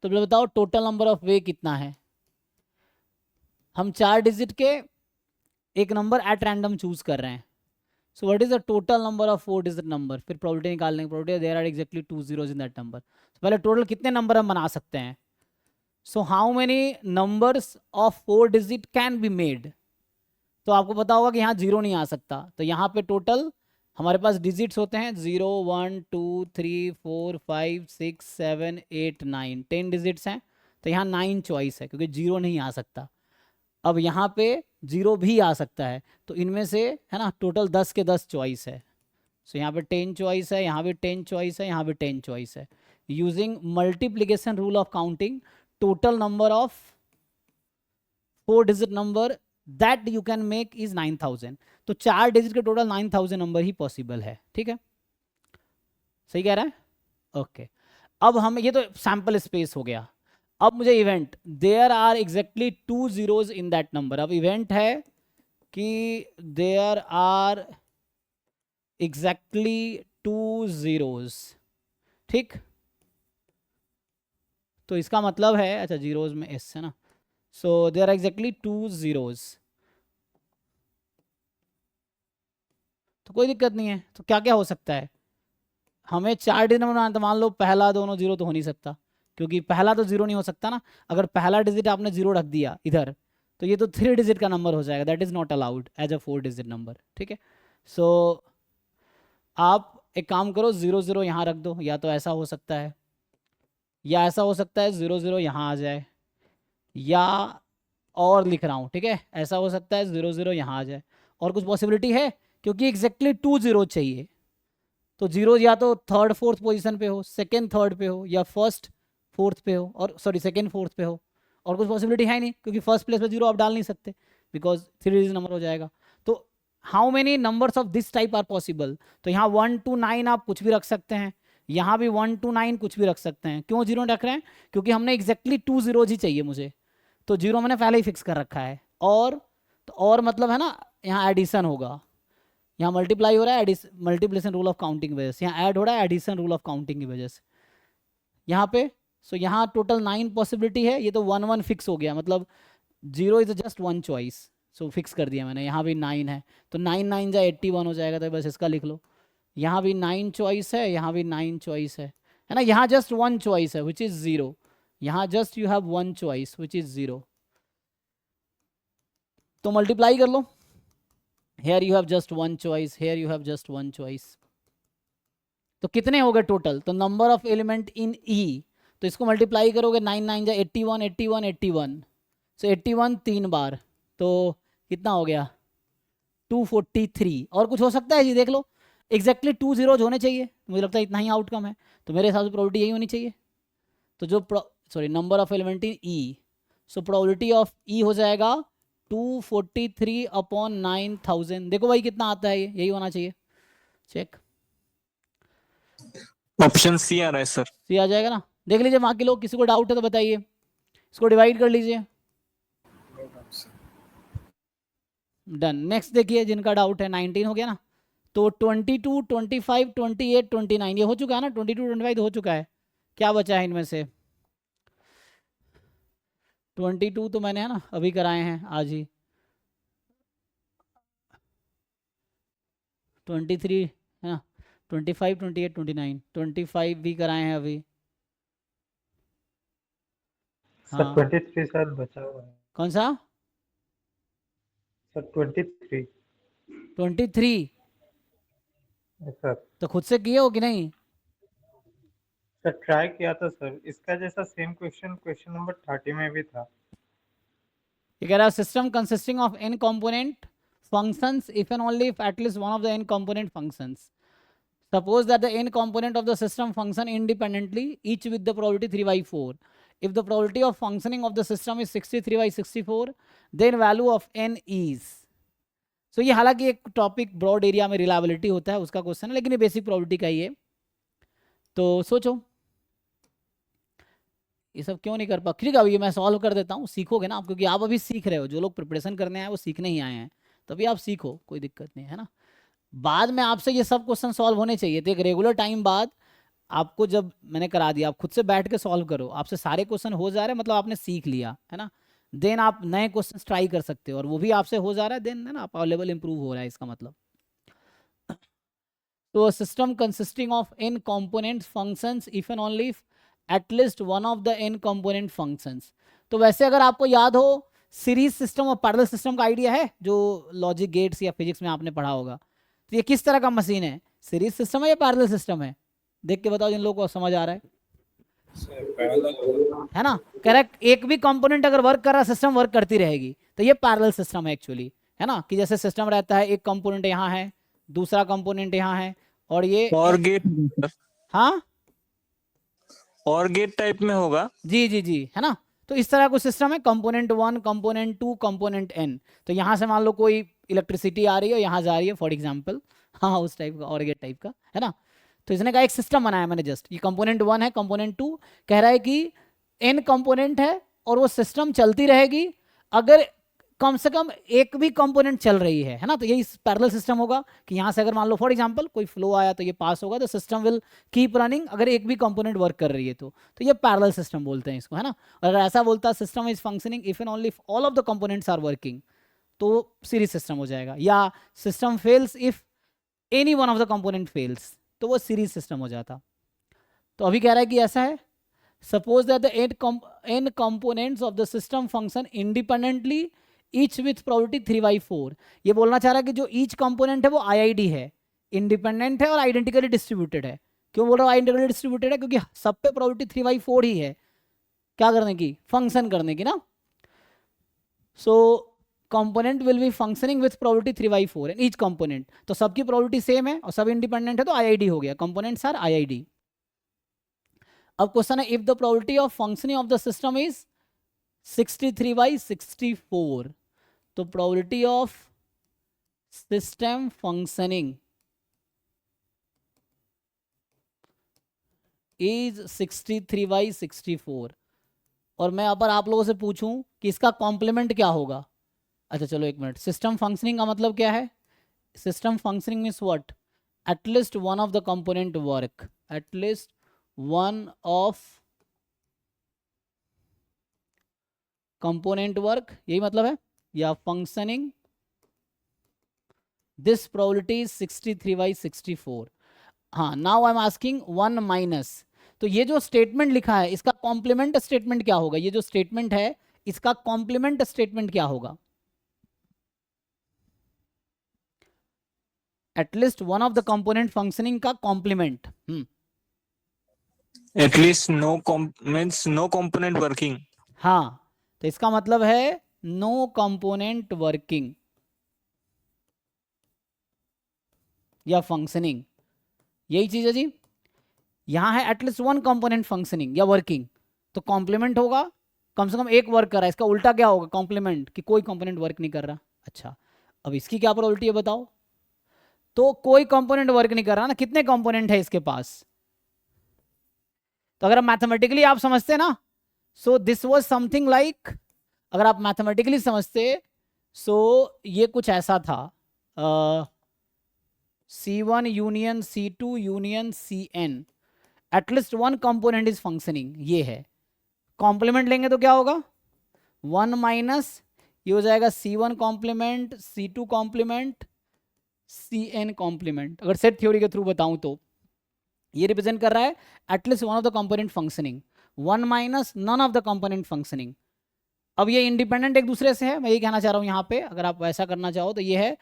तो बताओ टोटल नंबर ऑफ वे कितना है। हम 4 डिजिट के एक नंबर एट रैंडम चूज कर रहे हैं, so what is the total number of 4 digit number, फिर प्रोबेबिलिटी निकालने की, probability there are exactly 2 zeros in that number. पहले टोटल कितने नंबर हम बना सकते हैं, so how many numbers of 4 digit can be made. तो आपको पता होगा कि यहाँ 0 नहीं आ सकता, तो यहाँ पे टोटल हमारे पास डिजिट्स होते हैं 0 1 2 3 4 5 6 7 8 9, 10 डिजिट्स हैं, तो यहाँ 9 चॉइस है, क्योंकि 0 नहीं आ सकता। अब यहाँ पे 0 भी आ सकता है, तो इनमें से है ना टोटल 10 के 10 चॉइस है। सो यहाँ पे 10 चॉइस है, यहाँ भी 10 चॉइस है, यहाँ भी 10 चॉइस है। Using multiplication rule of counting, total number of 4 digit number that you can make is 9000। तो 4 डिजिट के टोटल 9000 नंबर ही पॉसिबल है, ठीक है, सही कह रहा है, ओके। अब हम ये तो सैंपल स्पेस हो गया। अब मुझे event, there are exactly 2 zeros in that number. अब इवेंट है कि देयर आर एग्जैक्टली 2 zeros, ठीक। तो इसका मतलब है, अच्छा जीरोज में एस है ना, so there are exactly 2 zeros. तो कोई दिक्कत नहीं है. तो क्या क्या हो सकता है, हमें 4 डिजिट नंबर बनाना, तो मान लो पहला दोनों जीरो तो हो नहीं सकता, क्योंकि पहला तो जीरो नहीं हो सकता ना. अगर पहला डिजिट आपने जीरो रख दिया इधर, तो ये तो 3 डिजिट का नंबर हो जाएगा. That is not allowed as a 4 digit number. ठीक है. सो आप एक काम करो, 0 0 यहाँ रख दो. या तो ऐसा हो सकता है, या ऐसा हो सकता है 0 0 यहाँ आ जाए, या और लिख रहा हूँ. ठीक है, ऐसा हो सकता है 0 0 यहाँ आ जाए. और कुछ पॉसिबिलिटी है, क्योंकि एग्जैक्टली 2 जीरो चाहिए. तो जीरो या तो थर्ड फोर्थ पोजीशन पे हो, सेकंड थर्ड पे हो, या फर्स्ट फोर्थ पे हो, और सॉरी सेकंड फोर्थ पे हो. और कुछ पॉसिबिलिटी है नहीं, क्योंकि फर्स्ट प्लेस पे जीरो आप डाल नहीं सकते, बिकॉज 3 डिजिट नंबर हो जाएगा. तो how many numbers of this type are possible. तो यहाँ 1 to 9 आप कुछ भी रख सकते हैं, यहाँ भी 1 to 9 कुछ भी रख सकते हैं. क्यों जीरो रख रहे हैं, क्योंकि हमने एग्जैक्टली 2 zeros ही चाहिए मुझे, तो जीरो मैंने पहले ही फिक्स कर रखा है. और तो और मतलब है ना, यहाँ एडिशन होगा, यहाँ मल्टीप्लाई हो रहा है मल्टीप्लिकेशन रूल ऑफ काउंटिंग की वजह से, यहाँ ऐड हो रहा है एडिशन रूल ऑफ काउंटिंग की वजह से यहाँ पे. सो यहाँ टोटल 9 पॉसिबिलिटी है. ये तो 1 1 फिक्स हो गया, मतलब zero is just 1 choice. So fix कर दिया मैंने. यहाँ भी 9 है, तो 9 9 जा 81 हो जाएगा, तो बस इसका लिख लो. यहाँ भी 9 चॉइस है, यहाँ भी 9 चॉइस है ना. यहाँ जस्ट 1 चॉइस है विच इज 0. यहाँ just you have 1 choice which is 0. तो मल्टीप्लाई कर लो. Here you have just 1 choice, here you have just 1 choice. तो कितने हो गए टोटल, तो number of element in E, तो इसको मल्टीप्लाई करोगे 9 9 जा 81 81 81. सो 81 3 बार, तो कितना हो गया 243. और कुछ हो सकता है जी, देख लो. एग्जैक्टली 2 zeros होने चाहिए, मुझे लगता है इतना ही आउटकम है. तो मेरे हिसाब से प्रोबेबिलिटी यही होनी चाहिए. तो जो sorry number of element in E, so probability of E हो जाएगा 243 अपॉन 9000. देखो भाई कितना आता है, ये यही होना चाहिए. चेक. ऑप्शन सी आ रहा है सर. सी आ जाएगा ना. देख लीजिए वहाँ के लोग, किसी को डाउट है तो बताइए. इसको डिवाइड कर लीजिए. डन. नेक्स्ट देखिए, जिनका डाउट है 19 हो गया ना. तो 22 25 28 29 ये हो चुका है ना. 22 25 हो चुका है. क्या बचा है इनमें से, 22 तो मैंने है ना अभी कराए हैं आज ही. 23 है ना, 25 28 29 25 भी कराए हैं अभी. सर हाँ 23 सर बचा हुआ है. कौन सा, सर 23. 23. सर तो खुद से किए हो कि नहीं. सर ट्राई किया था सर, इसका जैसा सेम क्वेश्चन नंबर 30 में भी था. ये कह रहा है system consisting of n component functions if and only if at least one of the n component functions. Suppose that the n component of the system function independently, each with the probability 3/4. If the probability of functioning of the system is 63/64, then value of n is. So ये हालांकि एक topic broad area में reliability होता है उसका question है, लेकिन ये बेसिक प्रोबेबिलिटी का ही है. तो सोचो ये सब क्यों नहीं कर पा. ठीक है, अभी मैं सॉल्व कर देता हूँ, सीखोगे ना आप, क्योंकि आप अभी सीख रहे हो. जो लोग प्रिपरेशन करने आए वो सीखने ही आए हैं, तभी आप सीखो, कोई दिक्कत नहीं है ना. बाद में आपसे ये सब क्वेश्चन सॉल्व होने चाहिए. तो एक रेगुलर टाइम बाद आपको जब मैंने करा दिया, आप खुद से बैठ के सॉल्व करो, आपसे सारे क्वेश्चन हो जा रहे हैं, मतलब आपने सीख लिया है ना. देन आप नए क्वेश्चन ट्राई कर सकते हो, और वो भी आपसे हो जा रहा है, देन है ना आपका लेवल इंप्रूव हो रहा है, इसका मतलब. तो system consisting of n component functions if and only if at least one of the n component functions. तो वैसे अगर आपको याद हो, सीरीज सिस्टम और पैरेलल सिस्टम का आइडिया है, जो लॉजिक गेट्स या फिजिक्स में आपने पढ़ा होगा. तो ये किस तरह का मशीन है, सीरीज सिस्टम है या पैरेलल सिस्टम है, देख के बताओ जिन लोगों को समझ आ रहा है. है ना, करेक्ट. एक भी कंपोनेंट अगर वर्क कर रहा है, सिस्टम वर्क करती रहेगी, तो ये पैरेलल सिस्टम है एक्चुअली. है ना, कि जैसे सिस्टम रहता है, एक कंपोनेंट यहाँ है, दूसरा कंपोनेंट यहाँ है, और ये और गेट. हाँ और गेट टाइप में होगा. जी जी जी, है ना. तो इस तरह का सिस्टम है, कंपोनेंट 1 कंपोनेंट 2 कंपोनेंट n. तो यहाँ से मान लो कोई इलेक्ट्रिसिटी आ रही है, यहाँ जा रही है फॉर एग्जांपल, हाँ उस टाइप का और गेट टाइप का, है ना. तो इसने कहा एक सिस्टम बनाया मैंने जस्ट, ये कंपोनेंट 1 है, कंपोनेंट 2 कह रहा है कि n कंपोनेंट है और वो सिस्टम चलती रहेगी अगर कम से कम एक भी कंपोनेंट चल रही है ना, तो यही पैरेलल सिस्टम होगा कि यहाँ से अगर मान लो फॉर एग्जांपल कोई फ्लो आया तो ये पास होगा, तो सिस्टम विल कीप रनिंग अगर एक भी कंपोनेंट वर्क कर रही है तो ये पैरेलल सिस्टम बोलते हैं इसको, है ना। और अगर ऐसा बोलता है system is functioning if and only if all of the components are working, तो सीरीज सिस्टम हो जाएगा। या system fails if any one of the component fails, तो वो सीरीज सिस्टम हो जाता। तो अभी कह रहा है कि ऐसा है, suppose that the n components of the system function independently each with probability 3/4। ये बोलना चाह रहा है कि जो each component है वो IID है, इंडिपेंडेंट है और आइडेंटिकली डिस्ट्रीब्यूटेड है। क्यों बोल रहा हूँ आइडेंटिकली डिस्ट्रीब्यूटेड है? क्योंकि सब पे probability 3/4 ही है, क्या करने की, फंक्शन करने की ना। सो component will be functioning with probability 3/4 and each component, तो सबकी probability सेम है और सब इंडिपेंडेंट है तो IID हो गया, components are IID। अब क्वेश्चन है if the probability of functioning of the system is 63/64, तो probability of system functioning is 63/64। और मैं अब आप लोगों से पूछूं कि इसका कॉम्प्लीमेंट क्या होगा। अच्छा चलो एक मिनट, सिस्टम फंक्शनिंग का मतलब क्या है? System functioning means what? At least one of the component work, at least one of component work, यही मतलब है, या functioning this probability is 63/64। हाँ, now I'm asking 1 minus, तो ये जो स्टेटमेंट लिखा है इसका कॉम्प्लीमेंट स्टेटमेंट क्या होगा? ये जो स्टेटमेंट है इसका कॉम्प्लीमेंट स्टेटमेंट क्या होगा? At least one of the component functioning का complement. At least means no component working. हाँ, तो इसका मतलब है नो कंपोनेंट वर्किंग या फंक्शनिंग, यही चीज है जी। यहां है एटलीस्ट वन कंपोनेंट फंक्शनिंग या वर्किंग, तो कॉम्प्लीमेंट होगा कम से कम एक वर्क कर रहा है। इसका उल्टा क्या होगा? कॉम्प्लीमेंट कि कोई कंपोनेंट वर्क नहीं कर रहा। अच्छा, अब इसकी क्या प्रोबेबिलिटी है बताओ? तो कोई कंपोनेंट वर्क नहीं कर रहा ना, कितने कंपोनेंट है इसके पास? तो अगर मैथमेटिकली आप समझते ना, so this was something like, अगर आप मैथमेटिकली समझते सो ये कुछ ऐसा था, C1 union C2 union Cn, at least one component is functioning, ये है। कॉम्प्लीमेंट लेंगे तो क्या होगा? 1 माइनस ये हो जाएगा C1 complement, C2 complement, Cn complement. अगर सेट थ्योरी के थ्रू बताऊं तो ये रिप्रेजेंट कर रहा है at least one of the component functioning, 1 minus none of the component functioning. अब ये इंडिपेंडेंट एक दूसरे से है, मैं ये कहना चाह रहा हूँ यहाँ पे, अगर आप वैसा करना चाहो तो ये है,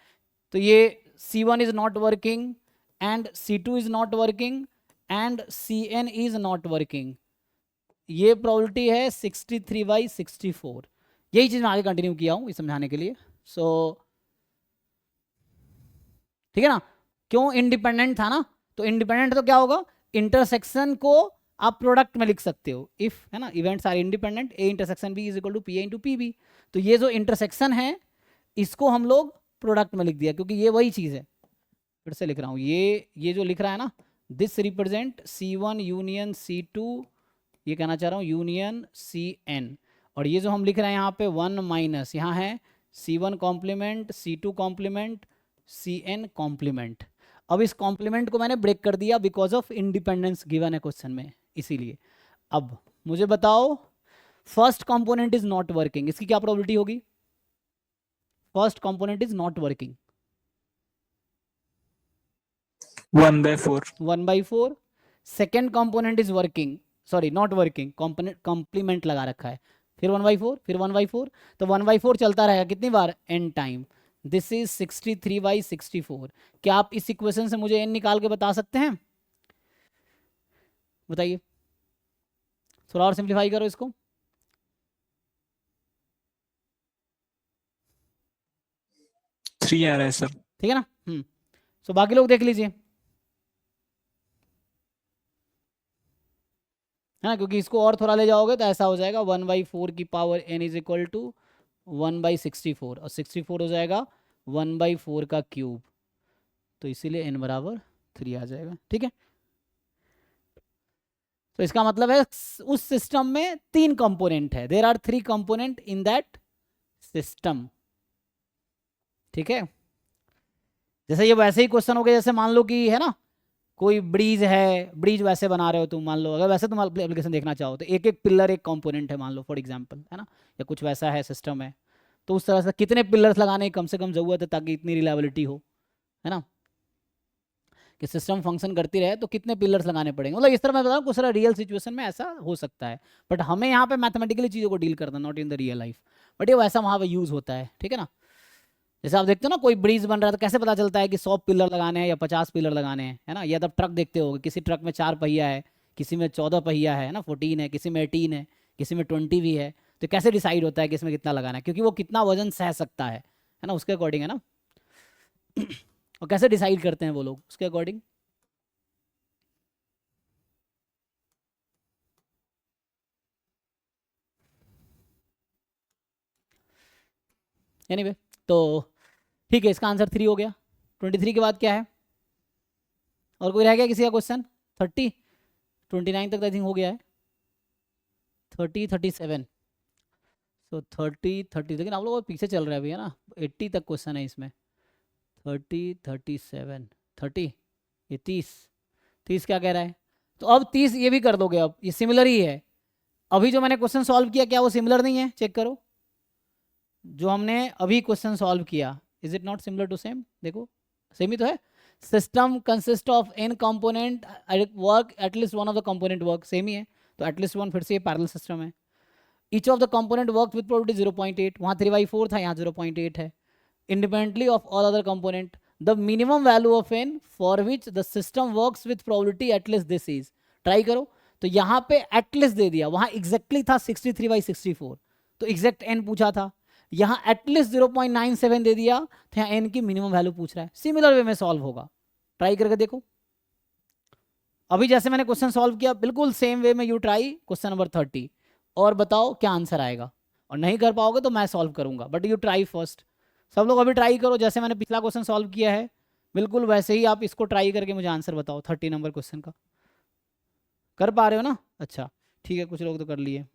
तो ये C1 is not working and C2 is not working and Cn is not working. ये प्रोबेबिलिटी है 63/64। यही चीज़ मैं आगे कंटिन्यू किया हूँ इस समझाने के लिए। सो ठीक है ना, क्यों इंडिपेंडेंट था ना, तो इंडिपेंडेंट तो क्या होगा? इंटरसेक्शन को आप प्रोडक्ट में लिख सकते हो, इफ, है ना, events are independent, A intersection B is equal to P A into P B. तो ये जो इंटरसेक्शन है इसको हम लोग प्रोडक्ट में लिख दिया, क्योंकि ये वही चीज़ है। फिर से लिख रहा हूँ, ये जो लिख रहा है ना, this represent C1 union C2, ये कहना चाह रहा हूँ यूनियन Cn, और ये जो हम लिख रहे हैं यहाँ पे 1 माइनस, यहाँ है C1 complement, C2 complement, Cn complement. अब इस कॉम्प्लीमेंट को मैंने ब्रेक कर दिया बिकॉज ऑफ इंडिपेंडेंस गिवन है क्वेश्चन में, इसीलिए। अब मुझे बताओ first component is not working, इसकी क्या प्रोबेबिलिटी होगी? First component is not working 1/4. 1/4। Second component is working, sorry not working, component complement लगा रखा है, फिर 1/4, फिर 1/4, तो 1/4 चलता रहेगा कितनी बार? n time. This is 63/64। क्या आप इस इक्वेशन से मुझे n निकाल के बता सकते हैं? बताइए, थोड़ा और सिंप्लीफाई करो इसको। थ्री आ रहा है सर। ठीक है ना? सो बाकी लोग देख लीजिए, है ना, क्योंकि इसको और थोड़ा ले जाओगे तो ऐसा हो जाएगा 1/4 की power n is equal to 1/64, और 64 हो जाएगा 1/4 का क्यूब, तो इसीलिए n बराबर 3 आ जाएगा। ठीक है, तो इसका मतलब है उस सिस्टम में 3 कंपोनेंट है, there are 3 component in that system. ठीक है, जैसे ये वैसे ही क्वेश्चन हो गया, जैसे मान लो कि है ना कोई ब्रिज है, ब्रिज वैसे बना रहे हो तुम, मान लो अगर वैसे तुम एप्लीकेशन देखना चाहो तो एक एक पिलर एक कंपोनेंट है मान लो फॉर एग्जांपल, है ना, या कुछ वैसा है सिस्टम है, तो उस तरह से कितने पिलर्स लगाने की कम से कम जरूरत है ताकि इतनी रिलायबिलिटी हो, है ना, कि सिस्टम फंक्शन करती रहे, तो कितने पिलर्स लगाने पड़ेंगे। मतलब इस तरह मैं बता रहा हूँ कुछ सारा रियल सिचुएशन में ऐसा हो सकता है, बट हमें यहाँ पे मैथमेटिकली चीज़ों को डील करना, not in the real life, but ये वैसा वहाँ पे यूज़ होता है, ठीक है ना। जैसे आप देखते हो ना कोई ब्रिज बन रहा है तो कैसे पता चलता है कि 100 पिलर लगाने हैं या 50 पिलर लगाने हैं, है ना, या तब ट्रक देखते हो किसी ट्रक में 4 पहिया है, किसी में 14 पहिया है ना, 14 है, किसी में 18 है, किसी में 20 भी है, तो कैसे डिसाइड होता है कि इसमें कितना लगाना है, क्योंकि वो कितना वजन सह सकता है ना, उसके अकॉर्डिंग, है ना। और कैसे डिसाइड करते हैं वो लोग उसके अकॉर्डिंग। एनीवे तो ठीक है, इसका आंसर 3 हो गया। 23 के बाद क्या है, और कोई रह गया किसी का क्वेश्चन। 30, 29 तक आई थिंक हो गया है। 30, 37, तो 30, लेकिन आप लोग पीछे चल रहे हैं अभी, है ना, 80 तक क्वेश्चन है इसमें। 30, 37, 30, ये 30 क्या कह रहा है, तो अब 30 ये भी कर दोगे, अब ये सिमिलर ही है। अभी जो मैंने क्वेश्चन सॉल्व किया क्या वो सिमिलर नहीं है, चेक करो, जो हमने अभी क्वेश्चन सॉल्व किया, is it not similar to same, देखो सेम ही तो है। System consist of n component work at least one of the component work, same ही है, तो एटलीस्ट वन फिर से ये पैरेलल सिस्टम है। Each of the component work with probability 0.8, वहाँ 3/4 था, यहाँ 0.8 है। independently of all other component, the minimum value of n for which the system works with probability at least this is, try करो, तो यहाँ पे at least दे दिया, वहाँ exactly था 63/64, तो exact n पूछा था, यहाँ at least 0.97 दे दिया, तो यहाँ n की मिनिमम वैल्यू पूछ रहा है। सिमिलर वे में सॉल्व होगा, ट्राई करके देखो। अभी जैसे मैंने क्वेश्चन सॉल्व किया बिल्कुल सेम वे में यू ट्राई क्वेश्चन नंबर 30 और बताओ क्या आंसर आएगा, और नहीं कर पाओगे तो मैं सॉल्व करूंगा, बट यू ट्राई फर्स्ट। सब लोग अभी ट्राई करो, जैसे मैंने पिछला क्वेश्चन सॉल्व किया है बिल्कुल वैसे ही आप इसको ट्राई करके मुझे आंसर बताओ 30 नंबर क्वेश्चन का। कर पा रहे हो ना, अच्छा ठीक है, कुछ लोग तो कर लिए।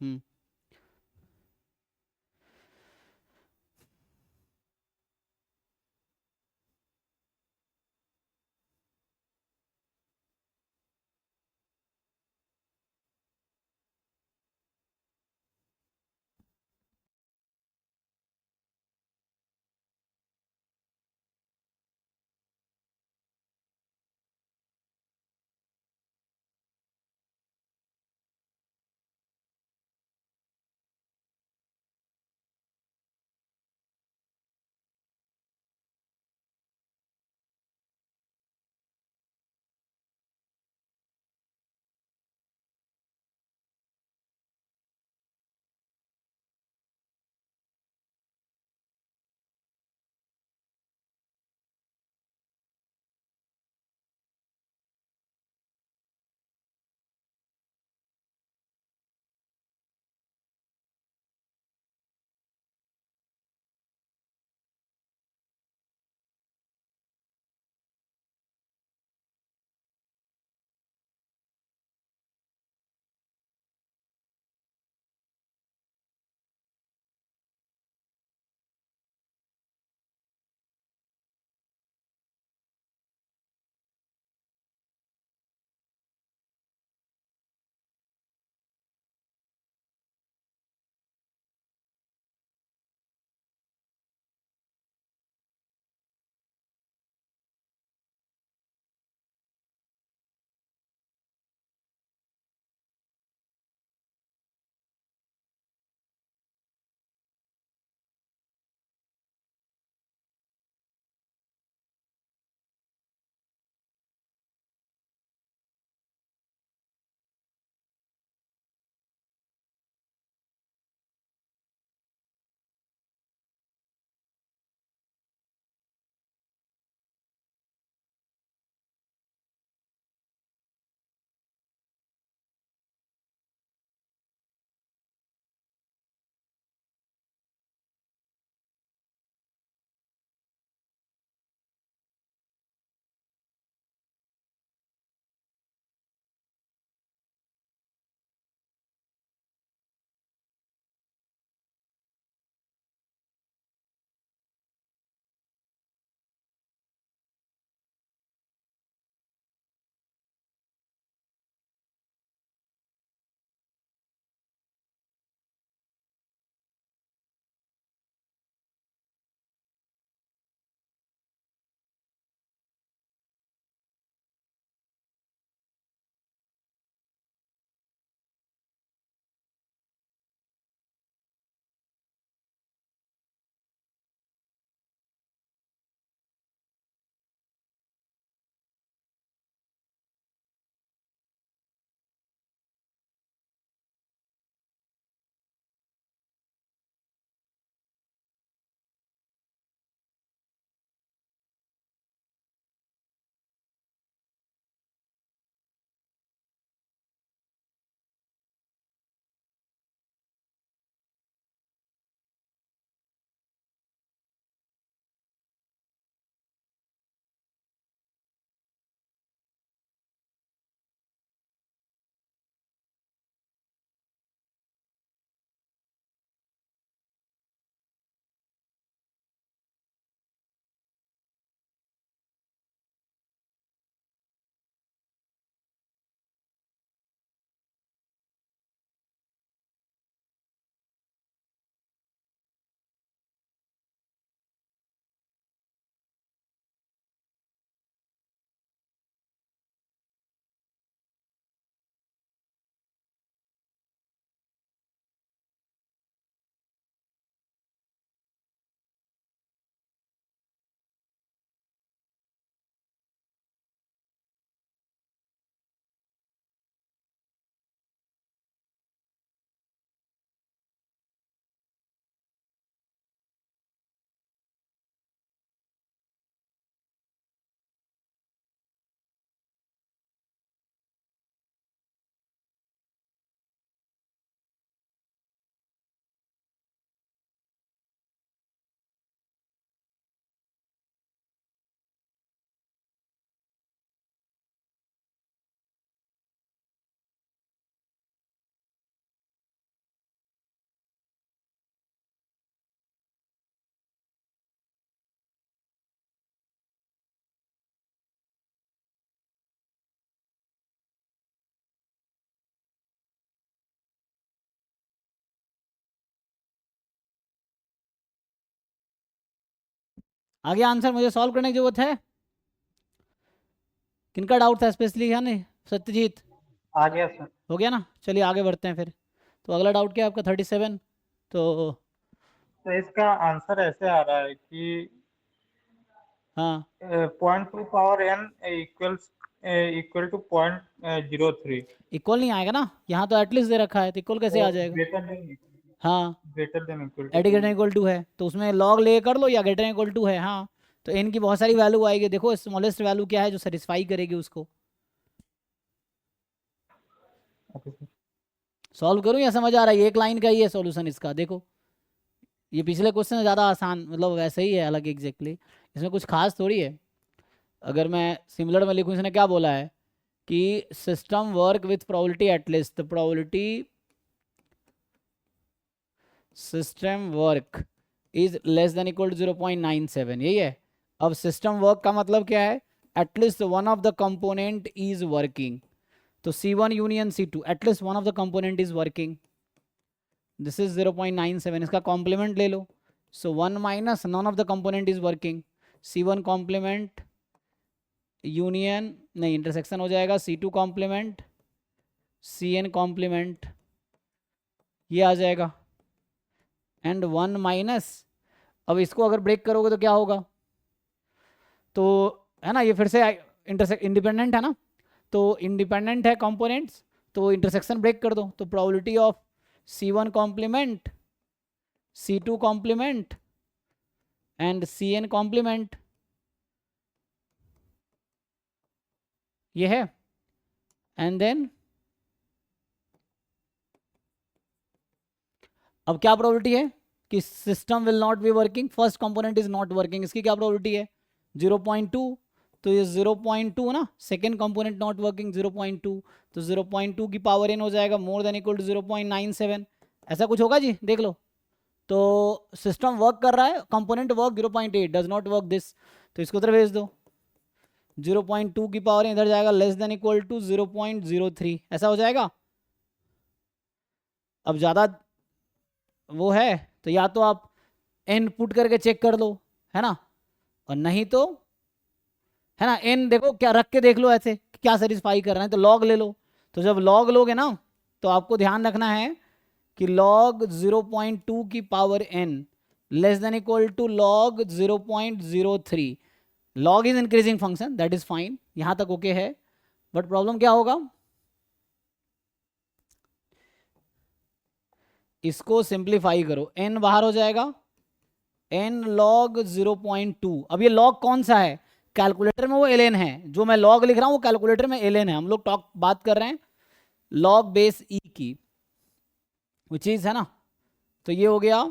आगे आंसर मुझे सॉल्व करने की जरूरत है? किनका डाउट था स्पेशली? है नहीं सत्यजीत? आ गया सर। हो गया ना, चलिए आगे बढ़ते हैं फिर। तो अगला डाउट क्या है आपका? 37। तो तो इसका आंसर ऐसे आ रहा है कि हाँ, 0.2 power n equal to 0.03 equal नहीं आएगा ना, यहाँ तो एटलीस्ट दे रखा है, तो इक्वल कैसे आ जाएगा? हाँ, ग्रेटर देन इक्वल टू एडी ग्रेटर इक्वल टू है तो उसमें लॉग ले कर लो, या ग्रेटर इक्वल टू है, हाँ। तो n की बहुत सारी वैल्यू आएगी, देखो स्मॉलेस्ट वैल्यू क्या है जो सेटिस्फाई करेगी उसको। सॉल्व करूँ या समझ आ रहा है? एक लाइन का ही है सॉल्यूशन इसका, देखो ये पिछले क्वेश्चन से ज़्यादा आसान, मतलब वैसे ही है, हालांकि एग्जैक्टली इसमें कुछ खास थोड़ी है। अगर मैं सिमिलर में लिखूँ, इसने क्या बोला है कि system work with probability at least, the probability system work is less than equal to 0.97, यही है। अब सिस्टम वर्क का मतलब क्या है? At least one of the component is working. तो C1 union C2, at least one of the component is working, this is 0.97। इसका complement ले लो, so 1 minus none of the component is working, C1 complement union नहीं intersection हो जाएगा, C2 complement Cn complement, ये आ जाएगा, and 1 minus. अब इसको अगर ब्रेक करोगे तो क्या होगा? तो है ना, ये फिर से इंडिपेंडेंट है ना, तो इंडिपेंडेंट है कंपोनेंट्स, तो इंटरसेक्शन ब्रेक कर दो, तो probability of C1 complement C2 complement and Cn complement, ये है। एंड देन अब क्या प्रोबेबिलिटी है कि system will not be working, first component is not working, इसकी क्या प्रोबेबिलिटी है? 0.2, तो ये 0.2 ना, सेकेंड कंपोनेंट नॉट वर्किंग 0.2, तो 0.2 की पावर n हो जाएगा मोर देन इक्वल टू 0.97, ऐसा कुछ होगा जी, देख लो। तो सिस्टम वर्क कर रहा है, component work 0.8, does not work this, तो इसको उधर भेज दो, 0.2 की पावर इधर जाएगा लेस देन इक्वल टू 0.03, ऐसा हो जाएगा। अब ज़्यादा वो है तो या तो आप n पुट करके चेक कर लो, है ना, और नहीं तो है ना n देखो क्या रख के देख लो ऐसे कि क्या सेटिस्फाई कर रहे हैं, तो लॉग ले लो। तो जब लॉग लोगे ना तो आपको ध्यान रखना है कि लॉग 0.2 की power n less than equal to log 0.03, log is increasing function, that is fine, यहां तक ओके है। बट प्रॉब्लम क्या होगा? इसको सिंप्लीफाई करो, n बाहर हो जाएगा, n log 0.2। अब ये log कौन सा है? कैलकुलेटर में वो ln है, जो मैं log लिख रहा हूँ वो कैलकुलेटर में ln है, हम लोग बात कर रहे हैं log बेस e की, वो चीज है ना। तो ये हो गया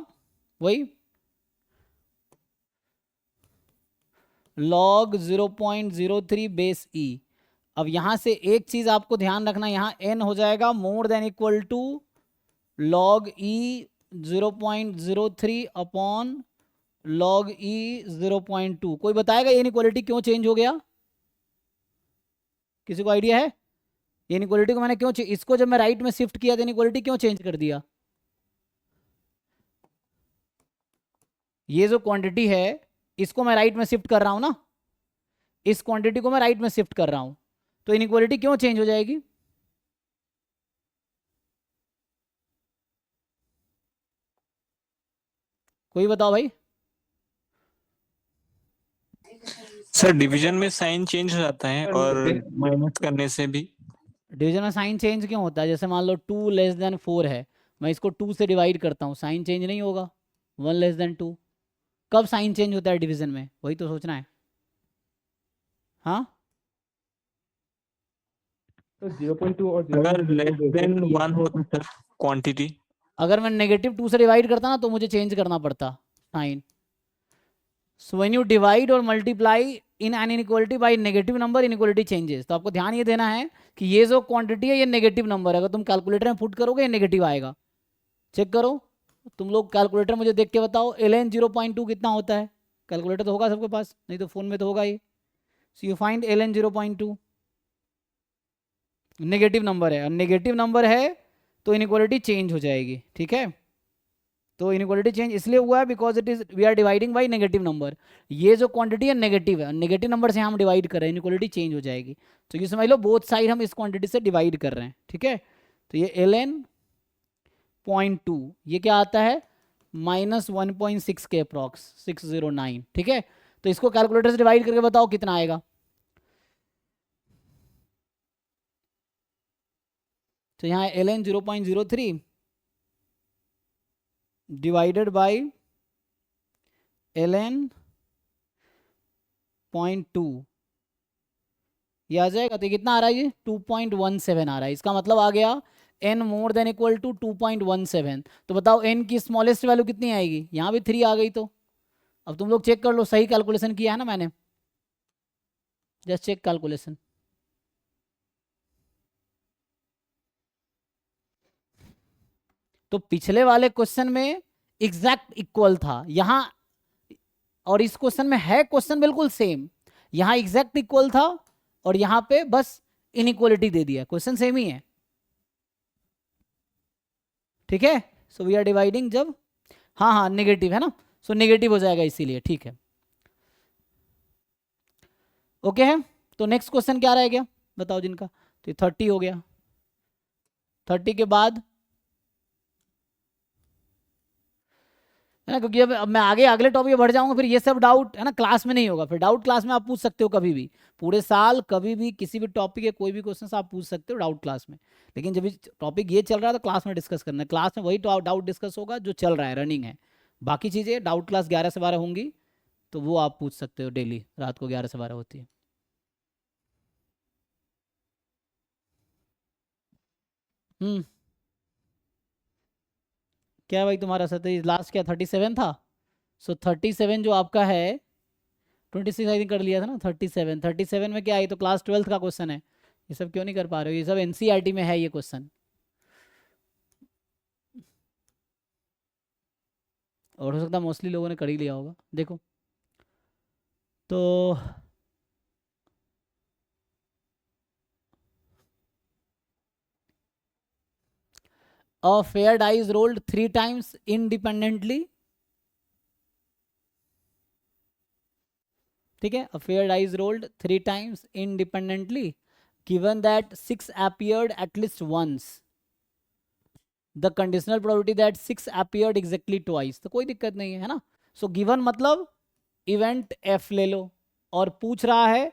वही log 0.03 बेस e। अब यहां से एक चीज आपको ध्यान रखना, यहां n हो जाएगा more than equal to log e 0.03 upon log e 0.2। कोई बताएगा ये इनइक्वालिटी क्यों चेंज हो गया? किसी को आइडिया है? ये इनइक्वालिटी को मैंने क्यों इसको जब मैं राइट में शिफ्ट किया तो इनइक्वालिटी क्यों चेंज कर दिया? ये जो क्वांटिटी है इसको मैं राइट में शिफ्ट कर रहा हूं ना, इस क्वांटिटी को मैं राइट में शिफ्ट कर रहा हूं, तो इनइक्वालिटी क्यों चेंज हो जाएगी? कोई बताओ भाई। सर डिवीजन में साइन चेंज हो जाता है और माइनस करने से भी। डिवीजन में साइन चेंज क्यों होता है? जैसे मान लो 2 लेस देन 4 है, मैं इसको 2 से डिवाइड करता हूँ, साइन चेंज नहीं होगा। 1 लेस देन 2, कब साइन चेंज होता है डिवीजन में? वही तो सोचना है। हाँ, तो 0.2 और अगर लेस देन 1 हो तो सर क्वांटिटी, अगर मैं -2 से डिवाइड करता ना तो मुझे चेंज करना पड़ता sign. So when you divide और multiply in an inequality by negative number, inequality changes. तो आपको ध्यान ये देना है कि ये जो क्वांटिटी है ये नेगेटिव नंबर है, अगर तुम कैलकुलेटर में पुट करोगे ये नेगेटिव आएगा। चेक करो तुम लोग कैलकुलेटर, मुझे देख के बताओ ln 0.2 कितना होता है? कैलकुलेटर तो होगा सबके पास, नहीं तो फोन में तो होगा ही। So you find ln 0.2, negative number है, और नेगेटिव नंबर है तो इनइक्वालिटी चेंज हो जाएगी, ठीक है। तो इनइक्वालिटी चेंज इसलिए हुआ है because it is we are dividing by negative number. ये जो क्वांटिटी है नेगेटिव है, नेगेटिव नंबर से हम डिवाइड कर रहे हैं, इनइक्वालिटी चेंज हो जाएगी। तो ये समझ लो बोथ साइड हम इस क्वांटिटी से डिवाइड कर रहे हैं, ठीक है। तो ये ln 0.2 ये क्या आता है -1.6 के अप्रॉक्स 609, ठीक है। तो इसको कैलकुलेटर से डिवाइड करके बताओ कितना आएगा। तो यहाँ ln 0.03 डिवाइडेड बाई ln 0.2 ये आ जाएगा। तो कितना आ रहा है ये 2.17 आ रहा है। इसका मतलब आ गया n more than equal to 2.17। तो बताओ n की स्मॉलेस्ट वैल्यू कितनी आएगी, यहाँ भी 3 आ गई। तो अब तुम लोग चेक कर लो सही कैलकुलेशन किया है ना मैंने, जस्ट चेक कैलकुलेशन। तो पिछले वाले क्वेश्चन में एग्जैक्ट इक्वल था यहां, और इस क्वेश्चन में है क्वेश्चन बिल्कुल सेम। यहां एग्जैक्ट इक्वल था और यहां पे बस इनइक्वालिटी दे दिया, क्वेश्चन सेम ही है, ठीक है। सो वी आर डिवाइडिंग जब हाँ नेगेटिव है ना, सो नेगेटिव हो जाएगा इसीलिए, ठीक है। ओके है। तो नेक्स्ट क्वेश्चन क्या रह गया बताओ जिनका। तो 30 हो गया, 30 के बाद है ना, क्योंकि अब मैं आगे अगले टॉपिक पे बढ़ जाऊंगा, फिर ये सब डाउट है ना क्लास में नहीं होगा। फिर डाउट क्लास में आप पूछ सकते हो कभी भी, पूरे साल कभी भी किसी भी टॉपिक के कोई भी क्वेश्चन आप पूछ सकते हो डाउट क्लास में। लेकिन जब टॉपिक ये चल रहा है तो क्लास में डिस्कस करना है, क्लास में वही डाउट डिस्कस होगा जो चल रहा है, रनिंग है। बाकी चीज़ें डाउट क्लास 11 से 12 होंगी, तो वो आप पूछ सकते हो डेली, रात को 11 से 12 होती है। क्या भाई तुम्हारा सतीश लास्ट क्या 37 था। सो 37 जो आपका है 26 आई थिंक कर लिया था ना। 37 में क्या है, तो क्लास 12 का क्वेश्चन है। ये सब क्यों नहीं कर पा रहे हो, ये सब एनसीईआरटी में है ये क्वेश्चन, और हो सकता है मोस्टली लोगों ने कर ही लिया होगा। देखो तो a fair die is rolled 3 times independently, ठीक है। a fair die is rolled 3 times independently given that 6 appeared at least once, the conditional probability that 6 appeared exactly twice। तो कोई दिक्कत नहीं है ना। सो गिवन मतलब इवेंट f ले लो, और पूछ रहा है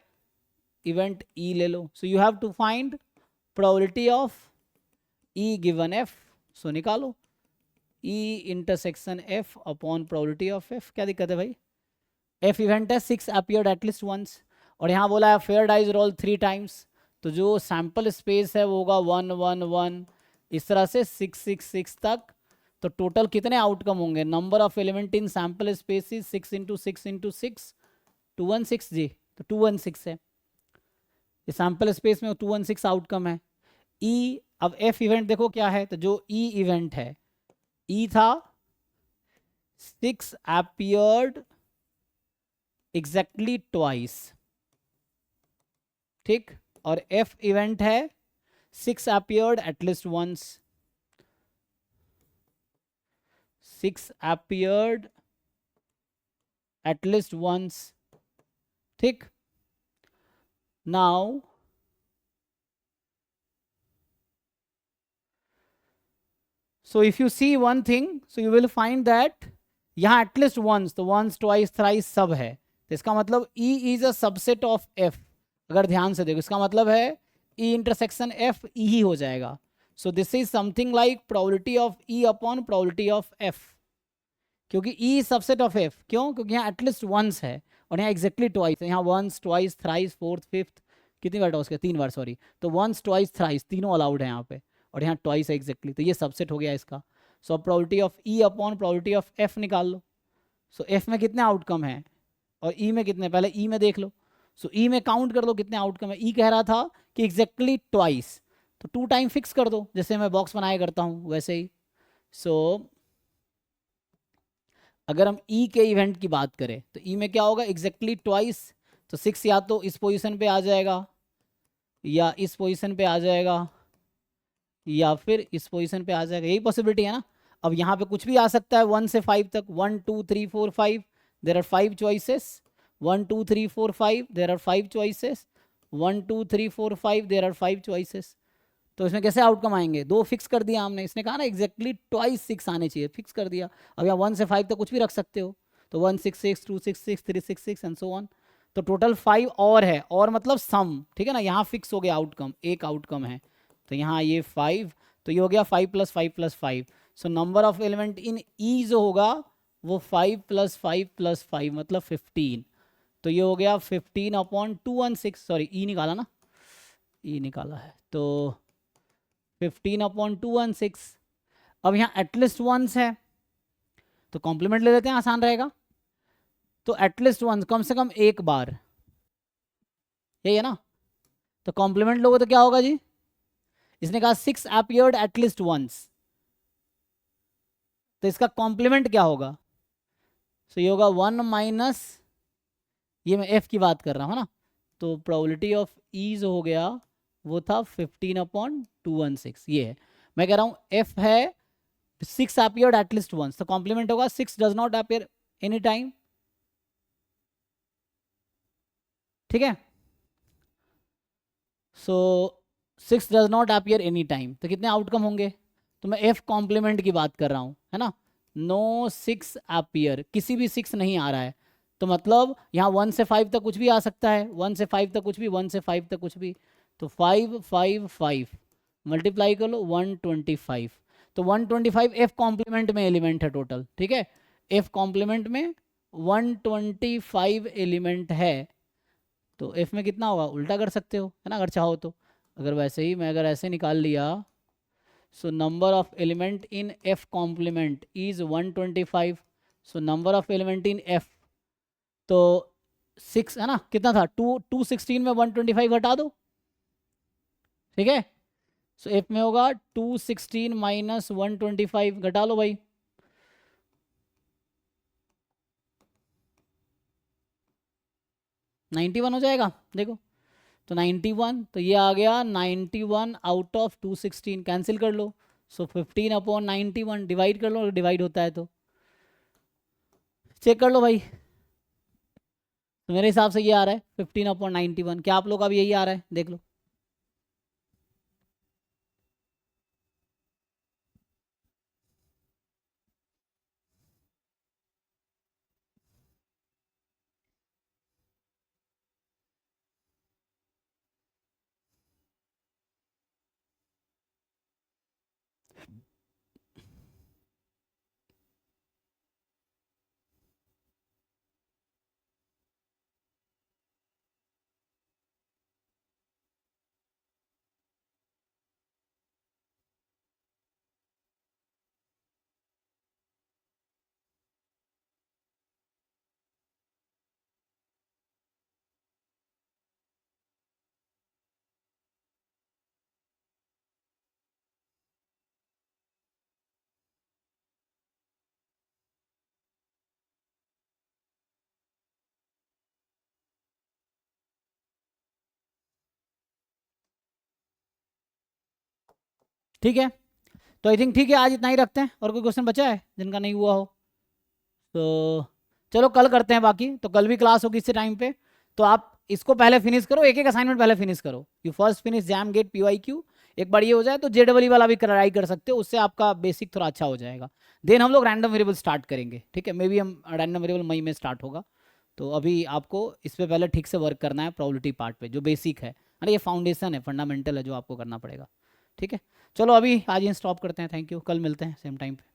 इवेंट e ले लो। So you have to find probability of e given f। So निकालो e intersection f upon probability of f। क्या दिक्कत है भाई, f इवेंट है 6 अपीयर्ड एटलीस्ट वंस, और यहाँ बोला है फेयर डाइज रोल 3 टाइम्स। तो जो सैंपल स्पेस है वो होगा 1 1 1, इस तरह से 6 6 6 तक। तो टोटल कितने आउटकम होंगे, number of element in sample space 6 into 6 into 6 216 जी। तो 216 है ये सैंपल स्पेस में, 216 आउटकम है। e अब f इवेंट देखो क्या है, तो जो e इवेंट है e था 6 appeared exactly twice, ठीक। और f इवेंट है 6 appeared at least once, 6 appeared at least once, ठीक। now so if you see one thing, so you will find that यहाँ at least once, तो once twice thrice सब है। तो इसका मतलब e is a subset of f। अगर ध्यान से देखो इसका मतलब है e इंटरसेक्शन f e ही हो जाएगा। सो this is something like probability of e upon probability of f, क्योंकि e सबसेट ऑफ f। क्यों, क्योंकि यहाँ एटलीस्ट वंस है और यहाँ एग्जैक्टली ट्वाइस है। यहाँ once twice thrice fourth fifth कितनी बार उसके 3 बार सॉरी, तो वंस ट्वाइस थ्राइस तीनों अलाउड है यहाँ पे, और यहाँ ट्वाइस है एग्जैक्टली। तो ये सबसेट हो गया इसका। सो अब probability of e upon probability of f निकाल लो। सो f में कितने आउटकम है और e में कितने, पहले e में देख लो। सो e में काउंट कर लो कितने आउटकम है। e कह रहा था कि एग्जैक्टली ट्वाइस, तो 2 टाइम फिक्स कर दो जैसे मैं बॉक्स बनाया करता हूँ वैसे ही। सो अगर हम e के इवेंट की बात करें तो e में क्या होगा एग्जैक्टली ट्वाइस। तो 6 या तो इस पोजीशन पे आ जाएगा या इस पोजीशन पे आ जाएगा या फिर इस पोजीशन पे आ जाएगा, यही पॉसिबिलिटी है ना। अब यहाँ पे कुछ भी आ सकता है 1 से 5 तक, 1 2 3 4 5, there are 5 choices, 1 2 3 4 5, there are 5 choices, 1 2 3 4 5, there are 5 choices. तो इसमें कैसे आउटकम आएंगे? 2 फिक्स कर दिया हमने, इसने कहा ना एग्जैक्टली ट्वाइस 6 आने चाहिए, फिक्स कर दिया। अब यहाँ 1 से 5 तक कुछ भी रख सकते हो, तो 1 6 6 2 6 6 3 6 6 एंड सो ऑन। तो टोटल 5 और है, और मतलब सम, ठीक है ना, यहाँ फिक्स हो गया आउटकम, एक आउटकम है, तो यहाँ ये 5, तो ये हो गया 5 + 5 + 5। So number of element in E जो होगा वो 5 + 5 + 5 मतलब 15। तो ये हो गया 15/216, सॉरी ई निकाला ना, ई निकाला है, तो 15/216। अब यहाँ एटलीस्ट वंस है तो कॉम्प्लीमेंट ले लेते हैं, आसान रहेगा। तो एटलीस्ट वंस कम से कम एक बार, यही है ना, तो कॉम्प्लीमेंट लोगे तो क्या होगा जी? इसने कहा 6 अपीयर्ड एटलीस्ट वंस, तो इसका कॉम्प्लीमेंट क्या होगा? सो ये होगा 1 - ये मैं एफ की बात कर रहा हूँ ना, तो प्रोबेबिलिटी ऑफ ई जो हो गया वो था 15/216, ये है। मैं कह रहा हूँ एफ है 6 अपीयर्ड एटलीस्ट वंस, तो कॉम्प्लीमेंट होगा 6 does not appear any time, ठीक है। सो 6 does not appear any time, तो कितने आउटकम होंगे? तो मैं एफ कॉम्प्लीमेंट की बात कर रहा हूँ, है ना। नो 6 अपीयर, किसी भी 6 नहीं आ रहा है, तो मतलब यहाँ 1 से 5 तक कुछ भी आ सकता है, 1 से 5 तक कुछ भी, 1 से 5 तक कुछ भी, तो 5 5 5 मल्टीप्लाई कर लो 125, तो 125 एफ कॉम्प्लीमेंट में एलिमेंट है टोटल, ठीक है। एफ कॉम्प्लीमेंट में 125 एलिमेंट है, तो एफ में कितना होगा उल्टा कर सकते हो, है ना, अगर चाहो तो। अगर वैसे ही मैं अगर ऐसे निकाल लिया, so number of element in F complement is 125, so number of element in F, तो 6 है ना, कितना था 216 में 125 घटा दो, ठीक है। सो एफ में होगा 216 - 125, घटा लो भाई, $91 हो जाएगा, देखो तो 91, तो ये आ गया 91 आउट ऑफ 216, कैंसिल कर लो, सो 15/91 डिवाइड कर लो, डिवाइड होता है तो चेक कर लो भाई। तो मेरे हिसाब से ये आ रहा है 15/91, क्या आप लोग का भी यही आ रहा है? देख लो। ठीक है, तो आई थिंक ठीक है, आज इतना ही रखते हैं। और कोई क्वेश्चन बचा है जिनका नहीं हुआ हो तो चलो कल करते हैं बाकी, तो कल भी क्लास होगी इसी टाइम पे, तो आप इसको पहले फिनिश करो, एक एक असाइनमेंट पहले फिनिश करो। You first finish JAM GATE PYQ, एक बार ये हो जाए तो JEE वाला भी ट्राई कर सकते हो, उससे आपका बेसिक थोड़ा अच्छा हो जाएगा। देन हम लोग रैंडम वेरिएबल स्टार्ट करेंगे, ठीक है, मे बी हम रैंडम वेरिएबल मई में स्टार्ट होगा, तो अभी आपको इस पर पहले ठीक से वर्क करना है, प्रोबेबिलिटी पार्ट पे जो बेसिक है, अरे ये फाउंडेशन है, फंडामेंटल है जो आपको करना पड़ेगा, ठीक है। चलो अभी आज ही स्टॉप करते हैं, थैंक यू, कल मिलते हैं सेम टाइम पे।